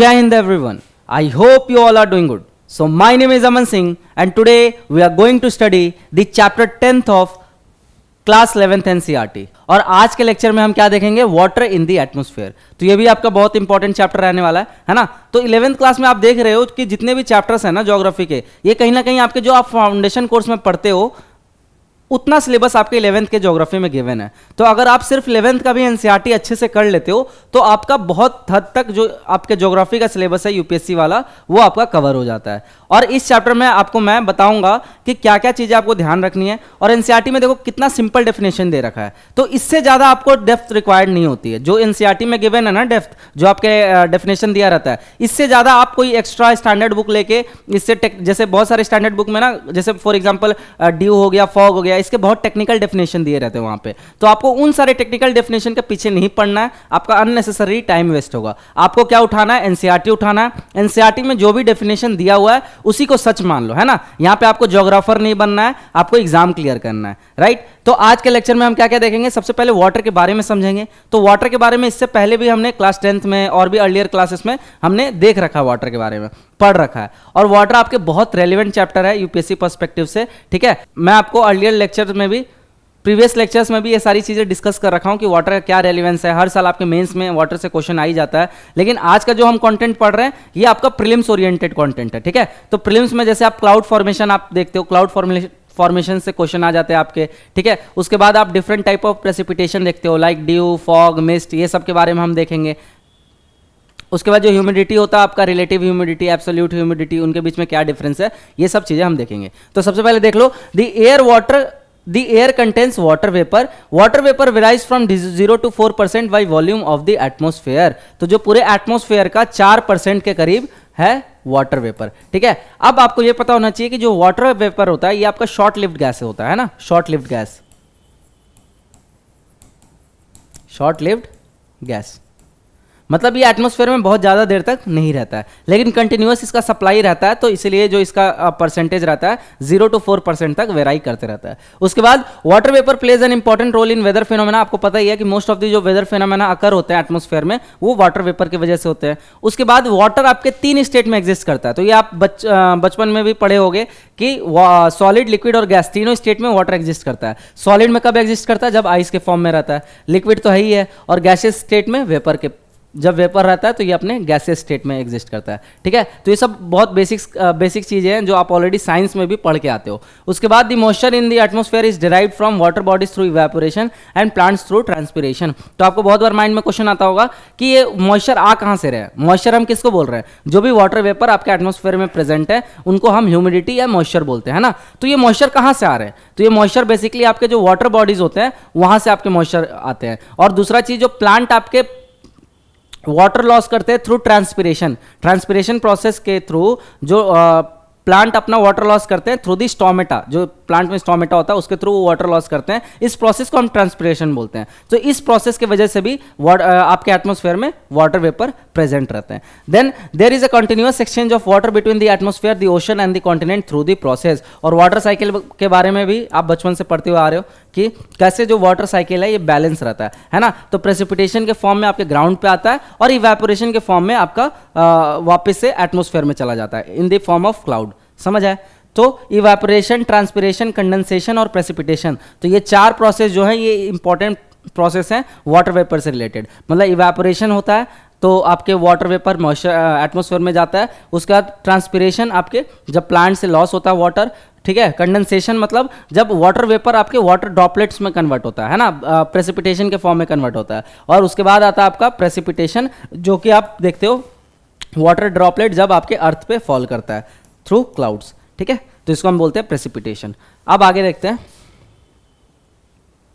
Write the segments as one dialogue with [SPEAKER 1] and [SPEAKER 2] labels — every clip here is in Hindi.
[SPEAKER 1] Jai Hind everyone. I hope you all are doing good. So my name is Aman Singh and today we are going to study the chapter 10th of class 11th NCERT. और आज के लेक्चर में हम क्या देखेंगे, वाटर इन द एटमॉस्फेयर। तो ये भी आपका बहुत इंपॉर्टेंट चैप्टर रहने वाला है ना। तो 11th क्लास में आप देख रहे हो कि जितने भी चैप्टर्स हैं ना ज्योग्राफी के, ये कहीं ना कहीं आपके जो आप फाउंडेशन कोर्स में पढ़ते हो उतना सिलेबस आपके 11th के ज्योग्राफी में गिवन है। तो अगर आप सिर्फ 11th का भी एनसीईआरटी अच्छे से कर लेते हो तो आपका बहुत हद तक जो आपके ज्योग्राफी का सिलेबस है यूपीएससी वाला वो आपका कवर हो जाता है। और इस चैप्टर में आपको मैं बताऊंगा कि क्या क्या चीजें आपको ध्यान रखनी है। और एनसीईआरटी में देखो कितना सिंपल डेफिनेशन दे रखा है, तो इससे ज्यादा आपको डेप्थ रिक्वायर्ड नहीं होती है। जो एनसीईआरटी में गिवन है ना डेप्थ, जो आपके डेफिनेशन दिया रहता है, इससे ज्यादा आप कोई एक्स्ट्रा स्टैंडर्ड बुक लेके इससे जैसे बहुत सारे स्टैंडर्ड बुक में ना, जैसे फॉर एग्जाम्पल ड्यू हो गया, फॉग हो गया, इसके बहुत टेक्निकल डेफिनेशन दिए रहते हैं वहां पे। तो आपको उन सारे टेक्निकल डेफिनेशन के पीछे नहीं पड़ना है, आपका अननेसेसरी टाइम वेस्ट होगा। आपको क्या उठाना है, एनसीईआरटी उठाना है। एनसीईआरटी में जो भी डेफिनेशन दिया हुआ है उसी को सच मान लो, है ना। यहां पे आपको ज्योग्राफर नहीं बनना है, आपको एग्जाम क्लियर करना है, राइट। तो आज के लेक्चर में हम क्या क्या देखेंगे, सबसे पहले वाटर के बारे में समझेंगे। तो वाटर के बारे में इससे पहले भी हमने क्लास 10th में और भी अर्लियर क्लासेस में हमने देख रखा, वाटर के बारे में पढ़ रखा है। और वाटर आपके बहुत रेलिवेंट चैप्टर है यूपीएससी पर्सपेक्टिव से, ठीक है। मैं आपको अर्लियर लेक्चर में भी, प्रीवियस लेक्चर्स में भी ये सारी चीज़ें डिस्कस कर रखा हूँ कि वाटर का क्या रेलिवेंस है। हर साल आपके मेंस में वाटर से क्वेश्चन आ ही जाता है। लेकिन आज का जो हम कंटेंट पढ़ रहे हैं ये आपका प्रीलिम्स ओरिएंटेड कंटेंट है, ठीक है। तो प्रीलिम्स में जैसे आप क्लाउड फॉर्मेशन आप देखते हो, क्लाउड फॉर्मेशन से क्वेश्चन आ जाते हैं आपके, ठीक है। उसके बाद आप डिफरेंट टाइप ऑफ प्रेसिपिटेशन देखते हो, लाइक ड्यू, फॉग, मिस्ट, ये सब के बारे में हम देखेंगे। उसके बाद जो ह्यूमिडिटी होता है आपका, रिलेटिव ह्यूमिडिटी, एब्सोल्यूट ह्यूमिडिटी, उनके बीच में क्या डिफरेंस है, ये सब चीज़ें हम देखेंगे। तो सबसे पहले देख लो, The air contains water vapor. Water vapor varies from 0 to 4% by volume of the atmosphere. तो जो पूरे एटमॉस्फेयर का 4% के करीब है वाटर वेपर, ठीक है। अब आपको ये पता होना चाहिए कि जो वाटर वेपर होता है ये आपका शॉर्ट लिव्ड गैस होता है ना, short lived gas, short lived gas मतलब ये एटमॉस्फेयर में बहुत ज़्यादा देर तक नहीं रहता है, लेकिन कंटिन्यूअस इसका सप्लाई रहता है। तो इसलिए जो इसका परसेंटेज रहता है 0 to 4% तक वेराई करते रहता है। उसके बाद water vapour plays an important role in weather phenomena. आपको पता ही है कि मोस्ट ऑफ द जो वेदर फिनोमेना अकर होते हैं एटमॉस्फेयर में वो वाटर वेपर की वजह से होते हैं। उसके बाद वाटर आपके 3 स्टेट में एग्जिस्ट करता है। तो ये आप बचपन में भी पढ़े होंगे कि सॉलिड, लिक्विड और गैस, तीनों स्टेट में वाटर एग्जिस्ट करता है। सॉलिड में कब एग्जिस्ट करता है, जब आइस के फॉर्म में रहता है। लिक्विड तो है ही है, और गैसियस स्टेट में वेपर के, जब वेपर रहता है तो ये अपने गैसियस स्टेट में एग्जिस्ट करता है, ठीक है। तो ये सब बहुत बेसिक चीजें हैं जो आप ऑलरेडी साइंस में भी पढ़ के आते हो। उसके बाद the moisture in the atmosphere is derived from water bodies through evaporation and plants through transpiration. तो आपको बहुत बार माइंड में क्वेश्चन आता होगा कि ये मॉइस्चर आ कहाँ से रहे हैं। मॉइस्चर हम किसको बोल रहे हैं, जो भी वाटर वेपर आपके एटमॉस्फेयर में प्रेजेंट है उनको हम ह्यूमिडिटी या मॉइस्चर बोलते हैं ना। तो ये मॉइस्चर कहाँ से आ रहे हैं, तो ये मॉइस्चर बेसिकली आपके जो वाटर बॉडीज होते हैं वहां से आपके मॉइस्चर आते हैं। और दूसरा चीज, जो प्लांट आपके वाटर लॉस करते हैं थ्रू ट्रांसपिरेशन, ट्रांसपिरेशन प्रोसेस के थ्रू जो प्लांट अपना वाटर लॉस करते हैं थ्रू दी स्टोमेटा, जो प्लांट में स्टोमेटा होता है उसके थ्रू वो वाटर लॉस करते हैं। इस प्रोसेस को हम ट्रांसपिरेशन बोलते हैं। तो इस प्रोसेस की वजह से भी आपके एटमॉस्फेयर में वाटर वेपर प्रेजेंट रहते हैं। Then there is a continuous exchange of water between the atmosphere, the ocean and the continent through the process. और वाटर साइकिल के बारे में भी आप बचपन से पढ़ते हुए आ रहे हो कि कैसे जो वाटर साइकिल है ये बैलेंस रहता है ना। तो प्रेसिपिटेशन के फॉर्म में आपके ग्राउंड पे आता है और इवेपोरेशन के फॉर्म में आपका वापस से एटमॉस्फेयर में चला जाता है इन द फॉर्म ऑफ क्लाउड। समझ आए। तो इवेपोरेशन, ट्रांसपिरेशन, कंडेंसेशन और प्रेसिपिटेशन, तो ये 4 प्रोसेस जो है ये इंपॉर्टेंट प्रोसेस हैं वाटर वेपर से रिलेटेड। मतलब इवेपोरेशन होता है तो आपके वाटर वेपर मॉइस्चर एटमॉस्फेयर में जाता है। उसके बाद ट्रांसपिरेशन आपके जब प्लांट से लॉस होता है वाटर, ठीक है। कंडेंसेशन मतलब जब वाटर वेपर आपके वाटर ड्रॉपलेट्स में कन्वर्ट होता है ना, प्रेसिपिटेशन के फॉर्म में कन्वर्ट होता है। और उसके बाद आता है आपका प्रेसिपिटेशन, जो कि आप देखते हो वाटर ड्रॉपलेट जब आपके अर्थ पे फॉल करता है थ्रू क्लाउड्स, ठीक है। तो इसको हम बोलते हैं प्रेसिपिटेशन। अब आगे देखते हैं,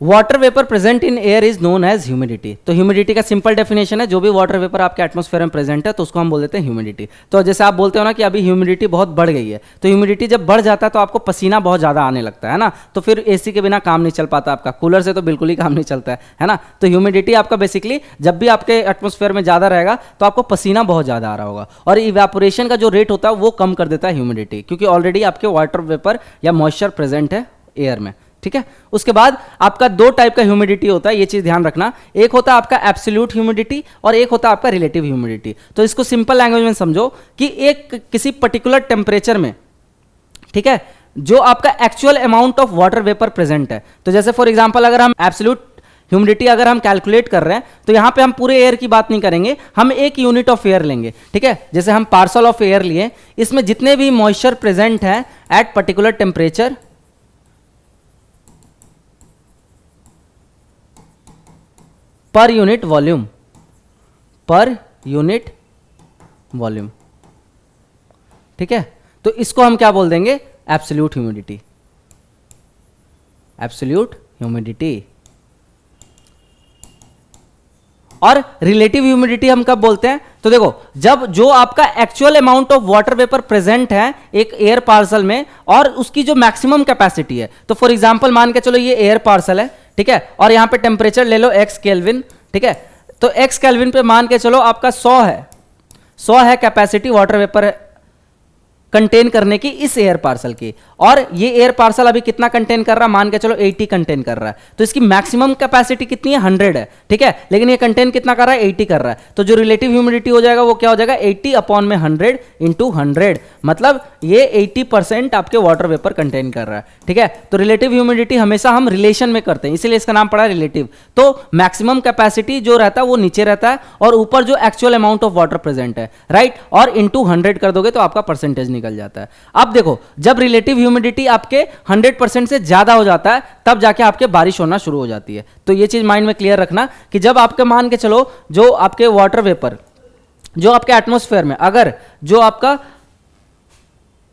[SPEAKER 1] water vapour present in air is known as humidity. तो ह्यूमिडिटी का सिंपल डेफिनेशन है, जो भी वाटर वेपर आपके एटमॉस्फेयर में प्रेजेंट है तो उसको हम बोल देते हैं ह्यूमिडिटी। तो जैसे आप बोलते हो ना कि अभी ह्यूमिडिटी बहुत बढ़ गई है, तो ह्यूमिडिटी जब बढ़ जाता है तो आपको पसीना बहुत ज़्यादा आने लगता है ना। तो फिर एसी के बिना काम नहीं चल पाता आपका, कूलर से तो बिल्कुल ही काम नहीं चलता है ना। तो ह्यूमिडिटी आपका बेसिकली जब भी आपके एटमॉस्फेयर में ज़्यादा रहेगा तो आपको पसीना बहुत ज़्यादा आ रहा होगा। और इवेपोरेशन का जो रेट होता है वो कम कर देता है ह्यूमिडिटी, क्योंकि ऑलरेडी आपके वाटर वेपर या मॉइस्चर प्रेजेंट है एयर में, ठीक है। उसके बाद आपका दो टाइप का ह्यूमिडिटी होता है, ये चीज ध्यान रखना। एक होता है आपका एब्सोल्यूट ह्यूमिडिटी और एक होता है आपका रिलेटिव ह्यूमिडिटी। तो इसको सिंपल लैंग्वेज में समझो कि एक किसी पर्टिकुलर टेम्परेचर में, ठीक है, जो आपका actual amount of water vapour present है। तो जैसे फॉर एग्जांपल अगर हम एब्सोल्यूट ह्यूमिडिटी अगर हम कैलकुलेट कर रहे हैं तो यहां पे हम पूरे एयर की बात नहीं करेंगे, हम एक यूनिट ऑफ एयर लेंगे, ठीक है। जैसे हम पार्सल ऑफ एयर लिए, इसमें जितने भी मॉइस्चर प्रेजेंट है एट पर्टिकुलर टेम्परेचर पर यूनिट वॉल्यूम, पर यूनिट वॉल्यूम, ठीक है। तो इसको हम क्या बोल देंगे, एब्सोल्यूट ह्यूमिडिटी, एब्सोल्यूट ह्यूमिडिटी। और रिलेटिव ह्यूमिडिटी हम कब बोलते हैं, तो देखो जब जो आपका actual amount of water vapour present है एक एयर पार्सल में और उसकी जो मैक्सिमम कैपेसिटी है। तो फॉर एग्जांपल मान के चलो ये एयर पार्सल है, ठीक है, और यहां पे टेम्परेचर ले लो x केल्विन, ठीक है। तो x केल्विन पे मान के चलो आपका 100 है, 100 है कैपेसिटी वाटर वेपर कंटेन करने की इस एयर पार्सल की, और ये एयर पार्सल अभी कितना कंटेन कर रहा है, मान के चलो 80 कंटेन कर रहा है। तो इसकी मैक्सिमम कैपेसिटी कितनी है, 100 है, ठीक है, लेकिन ये कंटेन कितना कर रहा है, 80 कर रहा है। तो जो रिलेटिव ह्यूमिडिटी हो जाएगा वो क्या हो जाएगा, 80 अपॉन में 100 इंटू 100, मतलब ये 80% आपके वाटर वेपर कंटेन कर रहा है, ठीक है। तो रिलेटिव ह्यूमिडिटी हमेशा हम रिलेशन में करते हैं, इसीलिए इसका नाम पड़ा रिलेटिव। तो मैक्सिमम कैपेसिटी जो रहता है वो नीचे रहता है और ऊपर जो actual amount of water present है, राइट, और इंटू 100 कर दोगे तो आपका परसेंटेज निकल जाता है। अब देखो जब रिलेटिव ह्यूमिडिटी आपके 100% से ज्यादा हो जाता है तब जाके आपके बारिश होना शुरू हो जाती है। तो ये चीज माइंड में क्लियर रखना कि जब आपके मान के चलो जो आपके वाटर वेपर जो आपके एटमॉस्फेयर में अगर जो आपका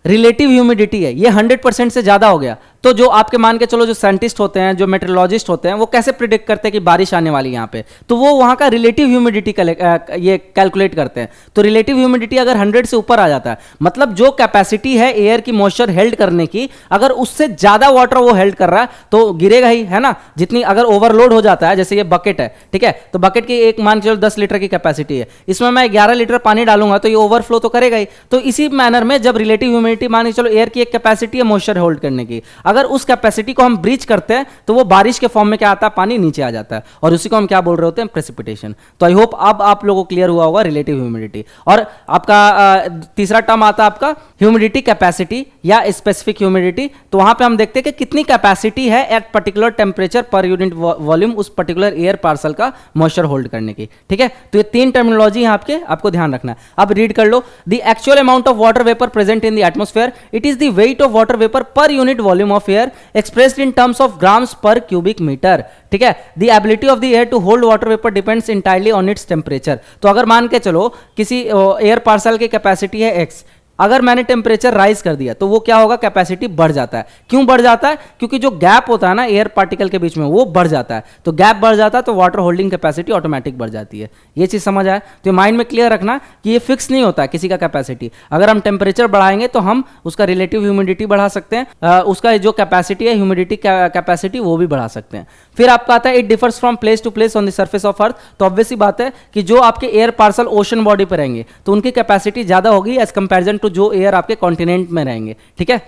[SPEAKER 1] रिलेटिव ह्यूमिडिटी है ये 100% से ज्यादा हो गया तो जो आपके मान के चलो जो साइंटिस्ट होते हैं, जो मेट्रोलॉजिस्ट होते हैं, वो कैसे प्रिडिक्ट करते हैं कि बारिश आने वाली है यहाँ पे, तो वो वहाँ का रिलेटिव ह्यूमिडिटी ये कैलकुलेट करते हैं। तो रिलेटिव ह्यूमिडिटी अगर 100 से ऊपर आ जाता है, मतलब जो कैपेसिटी है एयर की मॉइस्चर हेल्ड करने की, अगर उससे ज्यादा वाटर वो हेल्ड कर रहा है तो गिरेगा ही, है ना। जितनी अगर ओवरलोड हो जाता है, जैसे ये बकेट है, ठीक है, तो बकेट की एक मान के चलो 10 लीटर की कैपेसिटी है, इसमें मैं 11 लीटर पानी डालूंगा तो ये ओवरफ्लो तो करेगा ही। तो इसी मैनर में जब रिलेटिव ह्यूमिडिटी मान के चलो एयर की एक कैपेसिटी है मॉइस्चर होल्ड करने की, अगर उस कैपेसिटी को हम ब्रीच करते हैं तो वो बारिश के फॉर्म में क्या आता है, पानी नीचे आ जाता है, और उसी को हम क्या बोल रहे होते हैं, प्रेसिपिटेशन। तो आई होप अब आप लोगों को क्लियर हुआ होगा रिलेटिव ह्यूमिडिटी। और आपका तीसरा टर्म आता है आपका ह्यूमिडिटी कैपेसिटी या स्पेसिफिक ह्यूमिडिटी। तो वहां पे हम देखते हैं कि कितनी कैपेसिटी है एट पर्टिकुलर टेम्परेचर पर यूनिट वॉल्यूम उस पर्टिकुलर एयर पार्सल का मॉइस्चर होल्ड करने की, ठीक है। तो ये तीन टर्मिनोलॉजी आपको ध्यान रखना है। अब रीड कर लो, the actual amount of water vapour present in the atmosphere, it is the weight of water vapour per unit volume of air expressed in terms of grams per cubic meter, ठीक है। the ability of the air to hold water vapor depends entirely on its temperature। तो अगर मान के चलो किसी एयर पार्सल की कैपेसिटी है x, अगर मैंने टेम्परेचर राइज कर दिया तो वो क्या होगा, कैपेसिटी बढ़ जाता है। क्यों बढ़ जाता है, क्योंकि जो गैप होता है ना एयर पार्टिकल के बीच में वो बढ़ जाता है। तो गैप बढ़ जाता है तो वाटर होल्डिंग कैपेसिटी ऑटोमेटिक बढ़ जाती है। ये चीज समझ आए, तो माइंड में क्लियर रखना कि ये फिक्स नहीं होता है किसी का कैपेसिटी। अगर हम टेम्परेचर बढ़ाएंगे तो हम उसका रिलेटिव ह्यूमिडिटी बढ़ा सकते हैं, उसका जो कैपेसिटी है ह्यूमिडिटी कैपेसिटी वो भी बढ़ा सकते हैं। फिर आपका आता है it differs from place to place on the surface of earth. तो ऑब्वियस सी बात है कि जो आपके एयर पार्सल ओशन बॉडी पर रहेंगे तो उनकी कैपेसिटी ज्यादा होगी एज कंपेरिजन टू जो एयर आपके कॉन्टिनेंट में रहेंगे, ठीक है।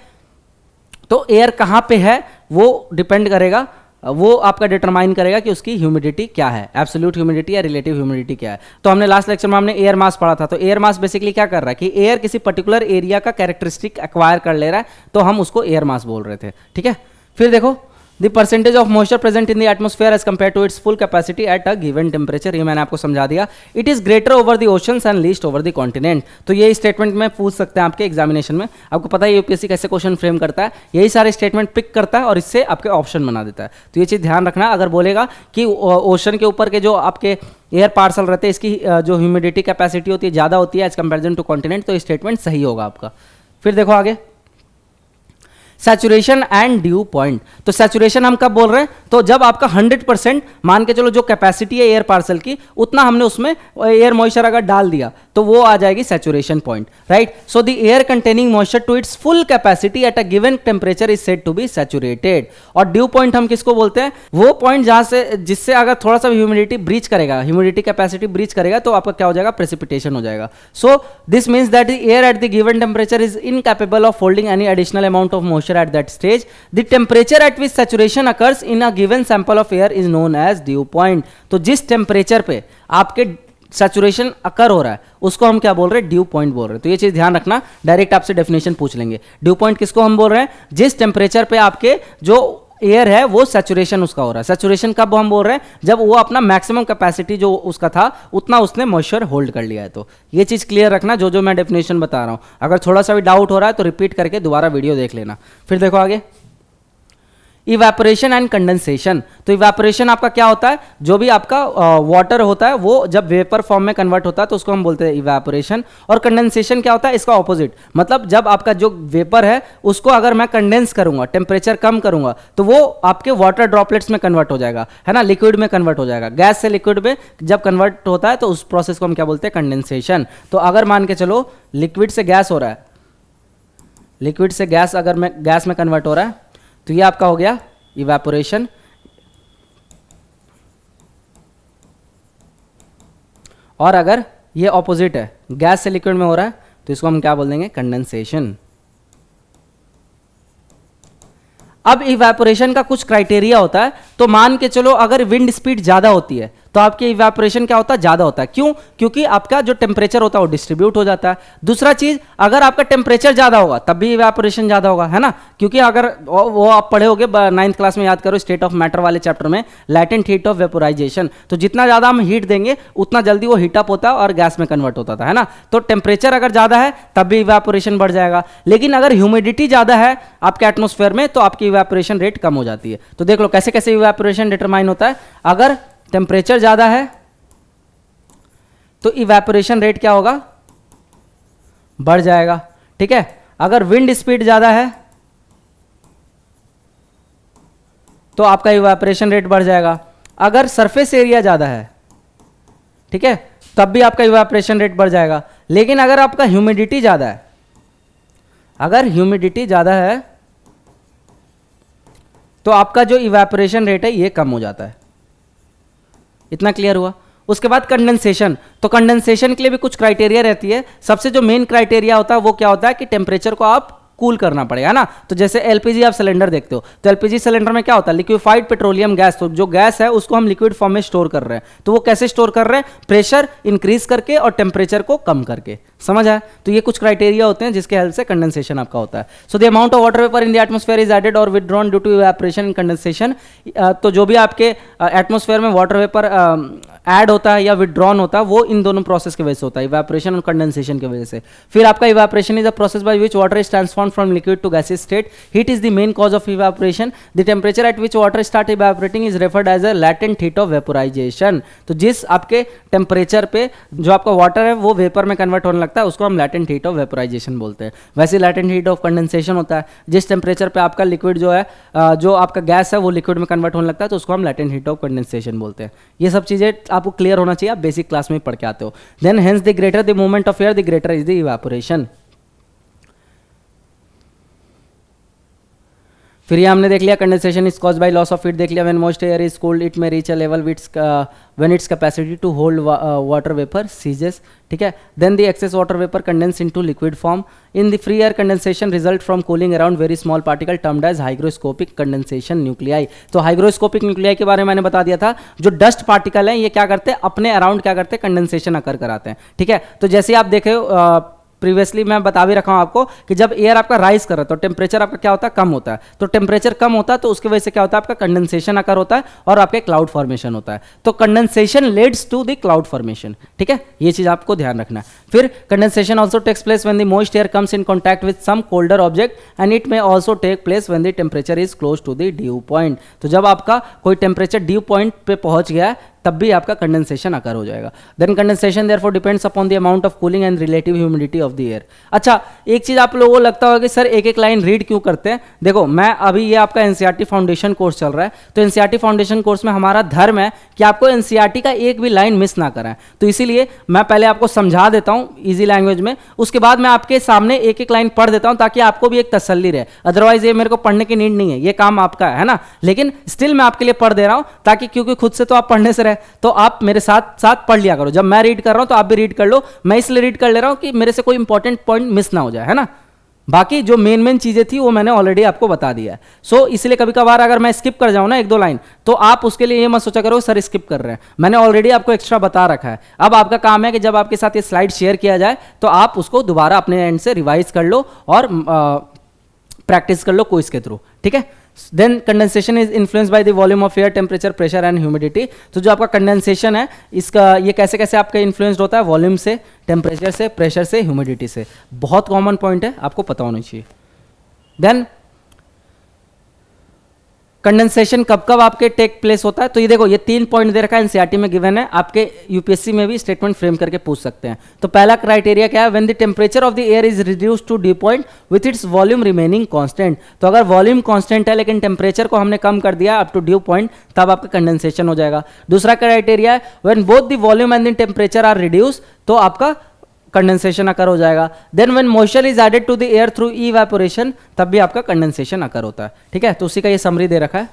[SPEAKER 1] तो एयर कहां पे है वो डिपेंड करेगा, वो आपका डिटरमाइन करेगा कि उसकी ह्यूमिडिटी क्या है, एब्सोल्यूट ह्यूमिडिटी या रिलेटिव ह्यूमिडिटी क्या है। तो हमने लास्ट लेक्चर में हमने एयर मास पढ़ा था। तो एयर मास बेसिकली क्या कर रहा है कि एयर किसी पर्टिकुलर एरिया का कैरेक्टरिस्टिक एक्वायर कर ले रहा है, तो हम उसको एयर मास बोल रहे थे, ठीक है। फिर देखो The percentage of moisture present in the atmosphere as compared to its full capacity at a given temperature, ये मैंने आपको समझा दिया। It is greater over the oceans and least over the continent। तो ये स्टेटमेंट में पूछ सकते हैं आपके एग्जामिनेशन में। आपको पता है यूपीएससी कैसे क्वेश्चन फ्रेम करता है, यही सारे स्टेटमेंट पिक करता है और इससे आपके ऑप्शन बना देता है। तो ये चीज़ ध्यान रखना, अगर बोलेगा कि ओशन के ऊपर के जो आपके एयर पार्सल रहते हैं इसकी जो ह्यूमिडिटी कैपेसिटी होती है ज़्यादा होती है एज कंपेरिजन टू कॉन्टिनेंट, तो ये स्टेटमेंट सही होगा आपका। फिर देखो आगे सैचुरेशन एंड ड्यू पॉइंट। तो सैचुरेशन हम कब बोल रहे हैं, तो जब आपका 100% मान के चलो जो कैपेसिटी है एयर पार्सल की उतना हमने उसमें एयर मॉइस्चर अगर डाल दिया तो वो आ जाएगी saturation point, right. So the air containing moisture to its full capacity at a given temperature is said to be saturated. और ड्यू पॉइंट हम किसको बोलते हैं, वो पॉइंट जहां से जिससे अगर थोड़ा सा ह्यूमिडिटी ब्रीच करेगा, ह्यूमिडिटी कैपेसिटी ब्रीच करेगा तो आपका क्या हो जाएगा, प्रेसिपिटेशन हो जाएगा। So this means that the air at the given temperature is incapable of holding any additional amount of moisture moisture at that stage. The temperature at which saturation occurs in a given sample of air is known as dew point. तो जिस टेम्परेचर पे आपके सैचुरेशन अकर हो रहा है उसको हम क्या बोल रहे हैं, ड्यू पॉइंट बोल रहे हैं. तो ये चीज ध्यान रखना, डायरेक्ट आपसे डेफिनेशन पूछ लेंगे. ड्यू पॉइंट किसको हम बोल रहे हैं, जिस टेम्परेचर पे आपके जो एयर है वो सैचुरेशन उसका हो रहा है. सैचुरेशन कब हम बोल रहे हैं, जब वो अपना मैक्सिमम कैपेसिटी जो उसका था उतना उसने मॉइस्चर होल्ड कर लिया है. तो ये चीज क्लियर रखना, जो जो मैं डेफिनेशन बता रहा हूं. अगर थोड़ा सा भी डाउट हो रहा है तो रिपीट करके दोबारा वीडियो देख लेना. फिर देखो आगे, इवेपोरेशन एंड कंडेंसेशन. तो इवेपोरेशन आपका क्या होता है, जो भी आपका वाटर होता है वो जब वेपर फॉर्म में कन्वर्ट होता है तो उसको हम बोलते हैं इवेपोरेशन. और कंडेंसेशन क्या होता है, इसका ऑपोजिट. मतलब जब आपका जो वेपर है उसको अगर मैं कंडेंस करूंगा, टेम्परेचर कम करूंगा, तो वो आपके वाटर ड्रॉपलेट्स में कन्वर्ट हो जाएगा, है ना, लिक्विड में कन्वर्ट हो जाएगा. गैस से लिक्विड में जब कन्वर्ट होता है तो उस प्रोसेस को हम क्या बोलते हैं, कंडेंसेशन. तो अगर मान के चलो लिक्विड से गैस हो रहा है, लिक्विड से गैस अगर मैं गैस में कन्वर्ट हो रहा है तो ये आपका हो गया इवेपोरेशन. और अगर ये ऑपोजिट है, गैस से लिक्विड में हो रहा है, तो इसको हम क्या बोल देंगे, कंडेंसेशन. अब इवेपोरेशन का कुछ क्राइटेरिया होता है. तो मान के चलो अगर विंड स्पीड ज्यादा होती है तो आपके इवेपोरेशन क्या होता है, ज्यादा होता है. क्यों, क्योंकि आपका जो टेम्परेचर होता है वो डिस्ट्रीब्यूट हो जाता है. दूसरा चीज, अगर आपका टेम्परेचर ज्यादा होगा तब भी इवेपोरेशन ज्यादा होगा, है ना. क्योंकि अगर वो आप पढ़े होगे 9th क्लास में, याद करो स्टेट ऑफ मैटर वाले चैप्टर में, लैटेंट हीट ऑफ वेपोराइजेशन. तो जितना ज्यादा हम हीट देंगे उतना जल्दी वो हीटअप होता है और गैस में कन्वर्ट होता था, है ना. तो टेम्परेचर अगर ज्यादा है तब भी इवेपोरेशन बढ़ जाएगा. लेकिन अगर ह्यूमिडिटी ज्यादा है आपके एटमोस्फेयर में तो आपकी इवेपोरेशन रेट कम हो जाती है. तो देख लो कैसे कैसे इवेपोरेशन डिटरमाइन होता है. अगर टेम्परेचर ज्यादा है तो इवेपोरेशन रेट क्या होगा, बढ़ जाएगा. ठीक है. अगर विंड स्पीड ज्यादा है तो आपका इवेपोरेशन रेट बढ़ जाएगा. अगर सरफेस एरिया ज्यादा है, ठीक है, तब भी आपका इवेपोरेशन रेट बढ़ जाएगा. लेकिन अगर आपका ह्यूमिडिटी ज्यादा है, अगर ह्यूमिडिटी ज्यादा है तो आपका जो इवेपोरेशन रेट है ये कम हो जाता है. इतना क्लियर हुआ. उसके बाद कंडेंसेशन. तो कंडेंसेशन के लिए भी कुछ क्राइटेरिया रहती है. सबसे जो मेन क्राइटेरिया होता है वो क्या होता है कि टेम्परेचर को आप कूल करना पड़ेगा ना. तो जैसे एलपीजी आप सिलेंडर देखते हो, तो एलपीजी सिलेंडर में क्या होता है, लिक्विफाइड पेट्रोलियम गैस. तो जो गैस है उसको हम लिक्विड फॉर्म में स्टोर कर रहे हैं. तो वो कैसे स्टोर कर रहे हैं, प्रेशर इंक्रीज करके और टेम्परेचर को कम करके. समझ आया. तो ये कुछ क्राइटेरिया होते हैं जिसके हेल्प से कंडेंसेशन आपका होता है. So the amount of water vapour in the atmosphere is added और withdrawn due to evaporation and condensation. तो जो भी आपके एटमॉस्फेयर में वाटर वेपर ऐड होता है या विथड्रॉन होता है वो इन दोनों प्रोसेस की वजह से होता है, इवेपोरेशन और कंडेंसेशन की वजह से. फिर आपका evaporation is a process by which water is transform from liquid to gaseous state. Heat is the main cause of evaporation. The temperature at which water start evaporating is referred as a latent heat of vaporisation. तो जिस आपके टेम्परेचर पे जो आपका वाटर है वो वेपर में कन्वर्ट होने लगता है उसको हम लैटेंट हीट ऑफ वेपोराइजेशन बोलते हैं. वैसे लैटेंट हीट ऑफ कंडेंसेशन होता है जिस टेम्परेचर पे आपका लिक्विड जो है जो आपका गैस है वो लिक्विड में कन्वर्ट होने लगता है तो उसको हम लैटेंट हीट ऑफ कंडेंसेशन बोलते हैं. ये सब चीजें आपको क्लियर होना चाहिए, आप बेसिक क्लास में पढ़ के आते हो. Then hence the greater the movement of air the greater is the evaporation. फिर ये हमने देख लिया condensation is caused by loss of heat देख लिया. When moist air is cooled it may reach a level when its capacity to hold water vapour ceases. ठीक है. Then the excess water vapour condense into liquid form. In the free air condensation result from cooling around very small particle termed as hygroscopic condensation nuclei. तो हाइग्रोस्कोपिक न्यूक्लियाई के बारे में मैंने बता दिया था. जो डस्ट पार्टिकल है ये क्या करते हैं, अपने अराउंड क्या करते हैं, कंडेंसेशन अकर कराते हैं. ठीक है. तो जैसे आप देखे प्रीवियसली मैं बता भी रखा हूं आपको कि जब एयर आपका राइज कर रहा है तो टेम्परेचर आपका क्या होता है, कम होता है. तो टेम्परेचर कम होता है तो उसकी वजह से क्या होता है, आपका कंडेंसेशन अकर होता है और आपके क्लाउड फॉर्मेशन होता है. तो condensation leads to the cloud formation. ठीक है. ये चीज आपको ध्यान रखना है. फिर condensation also takes place when the moist air comes in contact with some colder object and it may also take place when the temperature is close to the dew point. तो जब आपका कोई टेम्परेचर ड्यू पॉइंट पे पहुंच गया है तब भी आपका कंडेंसेशन अकर हो जाएगा. Then condensation therefore depends upon the amount of cooling and relative humidity of the air. अच्छा, एक चीज आप लोगों को लगता होगा कि सर एक एक लाइन रीड क्यों करते हैं. देखो मैं अभी ये आपका एनसीईआरटी फाउंडेशन कोर्स चल रहा है तो एनसीईआरटी फाउंडेशन कोर्स में हमारा धर्म है कि आपको एनसीईआरटी का एक भी लाइन मिस ना कराएं. तो इसीलिए मैं पहले आपको समझा देता हूं इजी लैंग्वेज में, उसके बाद मैं आपके सामने एक एक लाइन पढ़ देता हूं ताकि आपको भी एक तसल्ली रहे. अदरवाइज ये मेरे को पढ़ने की नीड नहीं है, ये काम आपका है ना. लेकिन स्टिल मैं आपके लिए पढ़ दे रहा हूं ताकि, क्योंकि खुद से तो आप पढ़ने से रहे तो आप मेरे साथ साथ पढ़ लिया करो. जब मैं रीड कर रहा हूं तो आप भी रीड कर लो. मैं इसलिए रीड कर ले रहा हूं कि मेरे से कोई इंपॉर्टेंट पॉइंट मिस ना हो जाए, है ना. बाकी जो मेन चीज़ें थी वो मैंने ऑलरेडी आपको बता दिया है। सो इसलिए कभी कभार अगर मैं स्किप कर जाऊँ ना एक दो लाइन, तो आप उसके लिए ये मत सोचा करो सर स्किप कर रहे हैं, मैंने ऑलरेडी आपको एक्स्ट्रा बता रखा है। अब आपका काम है कि जब आपके साथ ये स्लाइड शेयर किया जाए तो आप उसको दोबारा अपने एंड से रिवाइज कर लो और प्रैक्टिस कर लो क्विज के थ्रू, ठीक है। Then condensation is influence by the volume of air, temperature, pressure and humidity. तो जो आपका कंडेंसेशन है इसका ये कैसे कैसे आपका इन्फ्लुएंस्ड होता है, वॉल्यूम से, टेम्परेचर से, प्रेशर से, ह्यूमिडिटी से। बहुत कॉमन पॉइंट है, आपको पता होना चाहिए। देन कंडेंसेशन कब कब आपके टेक प्लेस होता है, तो ये देखो ये 3 पॉइंट दे रखा है, एनसीईआरटी में गिवन है, आपके यूपीएससी में भी स्टेटमेंट फ्रेम करके पूछ सकते हैं। तो पहला क्राइटेरिया क्या है, when the temperature of the air is reduced to dew point with its volume remaining constant. तो अगर वॉल्यूम कांस्टेंट है लेकिन टेम्परेचर को हमने कम कर दिया अप टू ड्यू पॉइंट, तब आपका कंडेंसेशन हो जाएगा। दूसरा क्राइटेरिया है when both the volume and the temperature are reduce, तो आपका कंडेंसेशन अकर हो जाएगा। Then when moisture is added to the air through evaporation, तब भी आपका कंडेंसेशन अकर होता है, ठीक है। तो उसी का ये समरी दे रखा है।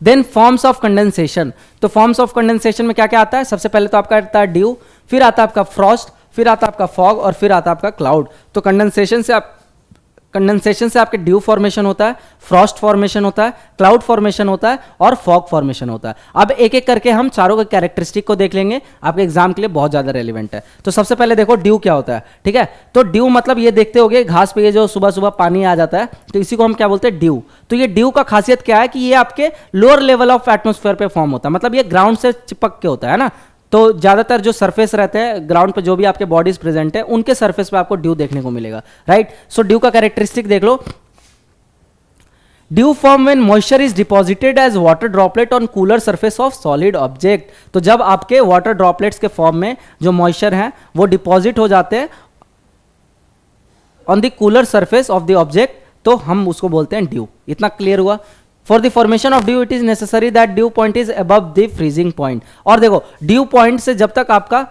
[SPEAKER 1] देन फॉर्म्स ऑफ कंडेंसेशन, तो फॉर्म्स ऑफ कंडेंसेशन में क्या क्या आता है, सबसे पहले तो आपका आता है ड्यू, फिर आता है आपका फ्रॉस्ट, फिर आता है आपका फॉग और फिर आता है आपका क्लाउड। तो कंडेंसेशन से आपके ड्यू फॉर्मेशन होता है, फ्रॉस्ट फॉर्मेशन होता है, क्लाउड फॉर्मेशन होता है और फॉग फॉर्मेशन होता है। अब एक एक करके हम चारों के कैरेक्टरिस्टिक को देख लेंगे, आपके एग्जाम के लिए बहुत ज्यादा रेलिवेंट है। तो सबसे पहले देखो ड्यू क्या होता है, ठीक है। तो ड्यू मतलब ये देखते होगे घास पे ये जो सुबह सुबह पानी आ जाता है, तो इसी को हम क्या बोलते हैं, ड्यू। तो ये ड्यू का खासियत क्या है कि ये आपके लोअर लेवल ऑफ एटमोस्फेयर पे फॉर्म होता है, मतलब ये ग्राउंड से चिपक के होता है ना। तो ज़्यादातर जो सरफेस रहते हैं ग्राउंड पे, जो भी आपके बॉडीज प्रेजेंट है, उनके सरफेस पे आपको ड्यू देखने को मिलेगा, राइट। सो ड्यू का कैरेक्टरिस्टिक देख लो, dew form when moisture is deposited as water droplet on cooler surface of solid object. तो जब आपके वाटर ड्रॉपलेट्स के फॉर्म में जो मॉइस्चर है वो डिपॉजिट हो जाते हैं on the cooler surface of the object, तो हम उसको बोलते हैं ड्यू। इतना क्लियर हुआ। For the formation of due it is necessary that due point is above the freezing point. और देखो ड्यू पॉइंट से जब तक आपका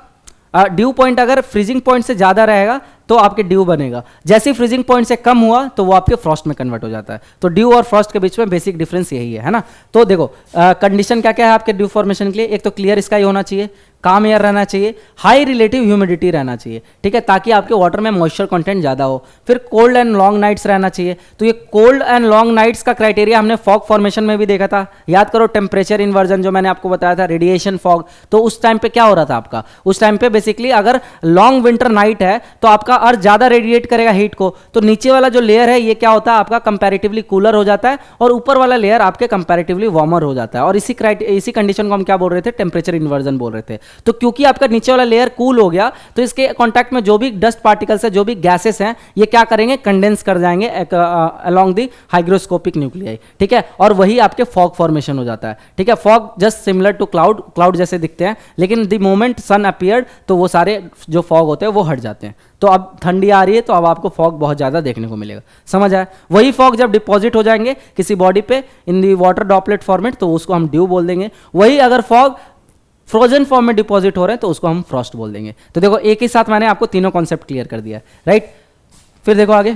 [SPEAKER 1] ड्यू पॉइंट अगर फ्रीजिंग पॉइंट से ज्यादा रहेगा तो आपके ड्यू बनेगा, जैसे ही फ्रीजिंग पॉइंट से कम हुआ तो वो आपके फ्रॉस्ट में कन्वर्ट हो जाता है। तो ड्यू और फ्रॉस्ट के बीच में बेसिक डिफरेंस यही है ना। तो देखो कंडीशन क्या क्या है आपके ड्यू फॉर्मेशन के लिए, एक तो क्लियर स्काई होना चाहिए, काम एयर रहना चाहिए, हाई रिलेटिव ह्यूमिडिटी रहना चाहिए, ठीक है, ताकि आपके वाटर में मॉइस्चर कंटेंट ज्यादा हो। फिर कोल्ड एंड लॉन्ग नाइट्स रहना चाहिए। तो ये कोल्ड एंड लॉन्ग नाइट्स का क्राइटेरिया हमने फॉग फॉर्मेशन में भी देखा था, याद करो टेम्परेचर इन्वर्जन जो मैंने आपको बताया था, रेडिएशन फॉग। तो उस टाइम पे क्या हो रहा था आपका, उस टाइम पे बेसिकली अगर लॉन्ग विंटर नाइट है तो आपका अर्थ ज्यादा रेडिएट करेगा हीट को, तो नीचे वाला जो लेयर है ये क्या होता है आपका कंपैरेटिवली कूलर हो जाता है और ऊपर वाला लेयर आपके कंपैरेटिवली वार्मर हो जाता है। और इसी कंडीशन को हम क्या बोल रहे थे, टेम्परेचर इन्वर्जन बोल रहे थे। तो क्योंकि आपका नीचे वाला लेयर कूल हो गया तो इसके कांटेक्ट में जो भी डस्ट पार्टिकल्स है, जो भी गैसेस हैं, ये क्या करेंगे, कंडेंस कर जाएंगे अलोंग द हाइग्रोस्कोपिक न्यूक्लियाई, ठीक है। और वही आपके फॉग फॉर्मेशन हो जाता है, ठीक है। Fog just similar to cloud, cloud जैसे दिखते हैं, लेकिन द मोमेंट सन अपीयर्ड तो वो सारे जो फॉग होते हैं वो हट जाते हैं। तो अब ठंडी आ रही है तो अब आपको फॉग बहुत ज्यादा देखने को मिलेगा, समझ आया। वही फॉग जब डिपॉजिट हो जाएंगे किसी बॉडी पे इन दी वाटर ड्रॉपलेट फॉर्मेट तो उसको हम ड्यू बोल देंगे। वही अगर फॉग फ्रोजन फॉर्म में डिपॉजिट हो रहे हैं तो उसको हम फ्रॉस्ट बोल देंगे। तो देखो एक ही साथ मैंने आपको तीनों कॉन्सेप्ट क्लियर कर दिया, राइट। फिर देखो आगे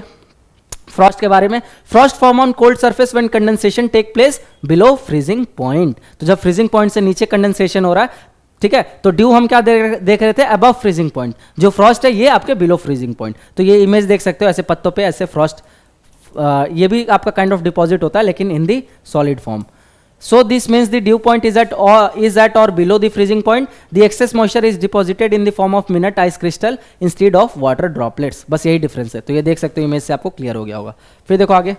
[SPEAKER 1] फ्रॉस्ट के बारे में, frost form on cold surface when condensation take place below freezing point. तो जब फ्रीजिंग पॉइंट से नीचे कंडेंसेशन हो रहा है, ठीक है, तो ड्यू हम क्या देख रहे थे, अबव फ्रीजिंग पॉइंट। जो फ्रॉस्ट है ये आपके बिलो फ्रीजिंग पॉइंट। तो ये इमेज देख सकते हो, ऐसे पत्तों पे ऐसे फ्रॉस्ट, ये भी आपका काइंड ऑफ डिपॉजिट होता है लेकिन in the solid form. So this means the dew point is at or below the freezing point. The excess moisture is deposited in the form of minute ice crystal instead of water droplets. बस यही डिफरेंस है। तो ये देख सकते हो इमेज से आपको क्लियर हो गया होगा। फिर देखो आगे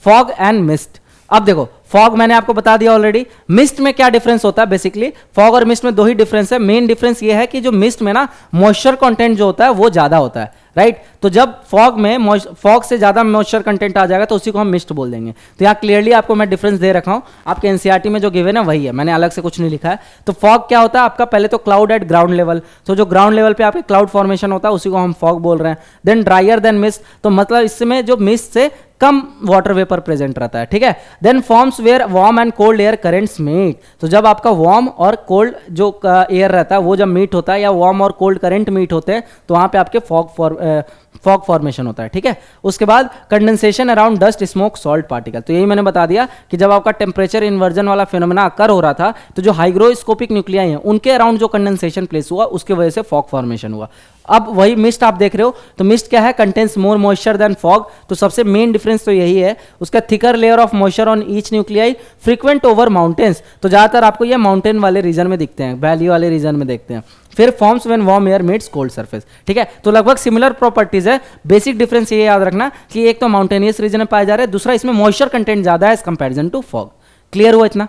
[SPEAKER 1] फॉग एंड मिस्ट। अब देखो फॉग मैंने आपको बता दिया ऑलरेडी। मिस्ट में क्या डिफरेंस होता है, बेसिकली फॉग और मिस्ट में दो ही डिफरेंस है। मेन डिफरेंस ये है कि जो मिस्ट में ना मॉइस्चर कंटेंट जो होता है वो ज्यादा होता है, राइट। तो जब फॉग में फॉग से ज्यादा मॉइस्चर कंटेंट आ जाएगा तो उसी को हम मिस्ट बोल देंगे। तो यहाँ क्लियरली आपको मैं डिफरेंस दे रखा हूँ, आपके एनसीईआरटी में जो गिवन है वही है, मैंने अलग से कुछ नहीं लिखा है। तो फॉग क्या होता है आपका, पहले तो क्लाउड एट ग्राउंड लेवल। तो जो ग्राउंड लेवल पे आपके क्लाउड फॉर्मेशन होता है उसी को हम फॉग बोल रहे हैं। देन ड्रायर देन मिस्ट, तो मतलब इसमें जो मिस्ट से कम वाटर वेपर प्रेजेंट रहता है, ठीक है। Then forms where warm and cold air currents meet. तो जब आपका वार्म और कोल्ड जो एयर रहता है वो जब मीट होता है या वार्म और कोल्ड करंट मीट होते हैं तो वहां पे आपके फॉग फॉर्मेशन होता है, ठीक है। उसके बाद condensation around dust smoke salt particle. तो यही मैंने बता दिया कि जब आपका टेम्परेचर इन्वर्जन वाला फिनोमेना अकर हो रहा था तो जो हाइग्रोस्कोपिक न्यूक्लियाई हैं उनके अराउंड जो कंडेंसेशन प्लेस हुआ उसके वजह से फॉग फॉर्मेशन हुआ। अब वही मिस्ट आप देख रहे हो, तो मिस्ट क्या है, contains more moisture than fog, तो सबसे मेन डिफरेंस तो यही है। उसका thicker layer of moisture on each nuclei, frequent over mountains, तो ज़्यादातर आपको ये माउंटेन वाले रीजन में दिखते हैं, वैली वाले रीजन में देखते हैं। फिर forms when warm air meets cold surface, ठीक है, तो लगभग सिमिलर प्रॉपर्टीज है। बेसिक डिफरेंस ये याद रखना कि एक तो माउंटेनियस रीजन में पाया जा रहा है, दूसरा इसमें मॉइस्चर कंटेंट ज़्यादा है as comparison to fog. Clear हुआ इतना?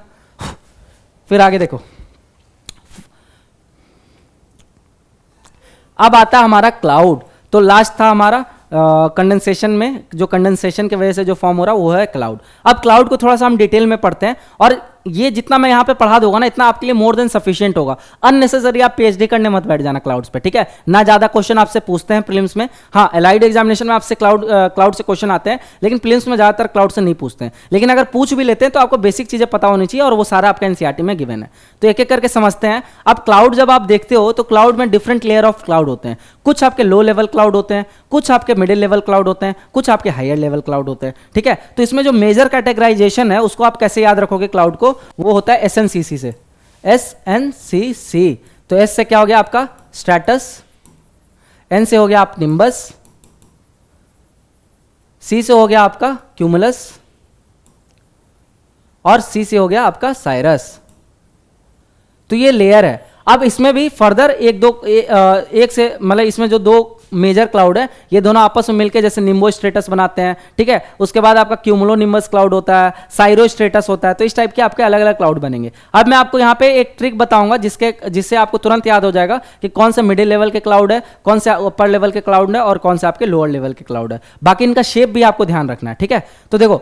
[SPEAKER 1] फिर आगे देखो, अब आता है हमारा क्लाउड। तो लास्ट था हमारा कंडेंसेशन में, जो कंडेंसेशन की वजह से जो फॉर्म हो रहा है वो है क्लाउड। अब क्लाउड को थोड़ा सा हम डिटेल में पढ़ते हैं, और ये जितना मैं यहाँ पे पढ़ा दूंगा ना, इतना आपके लिए मोर देन सफिशिएंट होगा। अननेसेसरी आप पीएचडी करने मत बैठ जाना क्लाउड्स पे, ठीक है ना। ज्यादा क्वेश्चन आपसे पूछते हैं प्रीलिम्स में, हाँ एलाइड एग्जामिनेशन में आपसे क्लाउड से क्वेश्चन आते हैं, लेकिन प्रीलिम्स में ज्यादातर क्लाउड से नहीं पूछते हैं। लेकिन अगर पूछ भी लेते हैं तो आपको बेसिक चीजें पता होनी चाहिए, और वो सारा आपका एनसीईआरटी में गिवन है। तो एक एक करके समझते हैं। अब क्लाउड जब आप देखते हो तो क्लाउड में डिफरेंट लेयर ऑफ क्लाउड होते हैं। कुछ आपके लो लेवल क्लाउड होते हैं, कुछ आपके मिडिल लेवल क्लाउड होते हैं, कुछ आपके हायर लेवल क्लाउड होते हैं, ठीक है। तो इसमें जो मेजर कैटेगराइजेशन है उसको आप कैसे याद रखोगे क्लाउड को, वो होता है एसएनसीसी से। एसएनसीसी, तो एस से क्या हो गया आपका स्ट्रैटस, एन से हो गया आप निम्बस, सी से हो गया आपका क्यूमुलस, और सी से हो गया आपका साइरस। तो ये लेयर है। अब इसमें भी फर्दर एक से मतलब इसमें जो दो मेजर क्लाउड है, ये दोनों आपस में मिलकर जैसे निम्बो स्ट्रेटस बनाते हैं, ठीक है। उसके बाद आपका क्यूमुलो निम्बस क्लाउड होता है, साइरो स्ट्रेटस होता है। तो इस टाइप के आपके अलग अलग क्लाउड बनेंगे। अब मैं आपको यहाँ पे एक ट्रिक बताऊंगा जिससे आपको तुरंत याद हो जाएगा कि कौन से मिडिल लेवल के क्लाउड है, कौन से अपर लेवल के क्लाउड है, और कौन से आपके लोअर लेवल के क्लाउड है। बाकी इनका शेप भी आपको ध्यान रखना है, ठीक है। तो देखो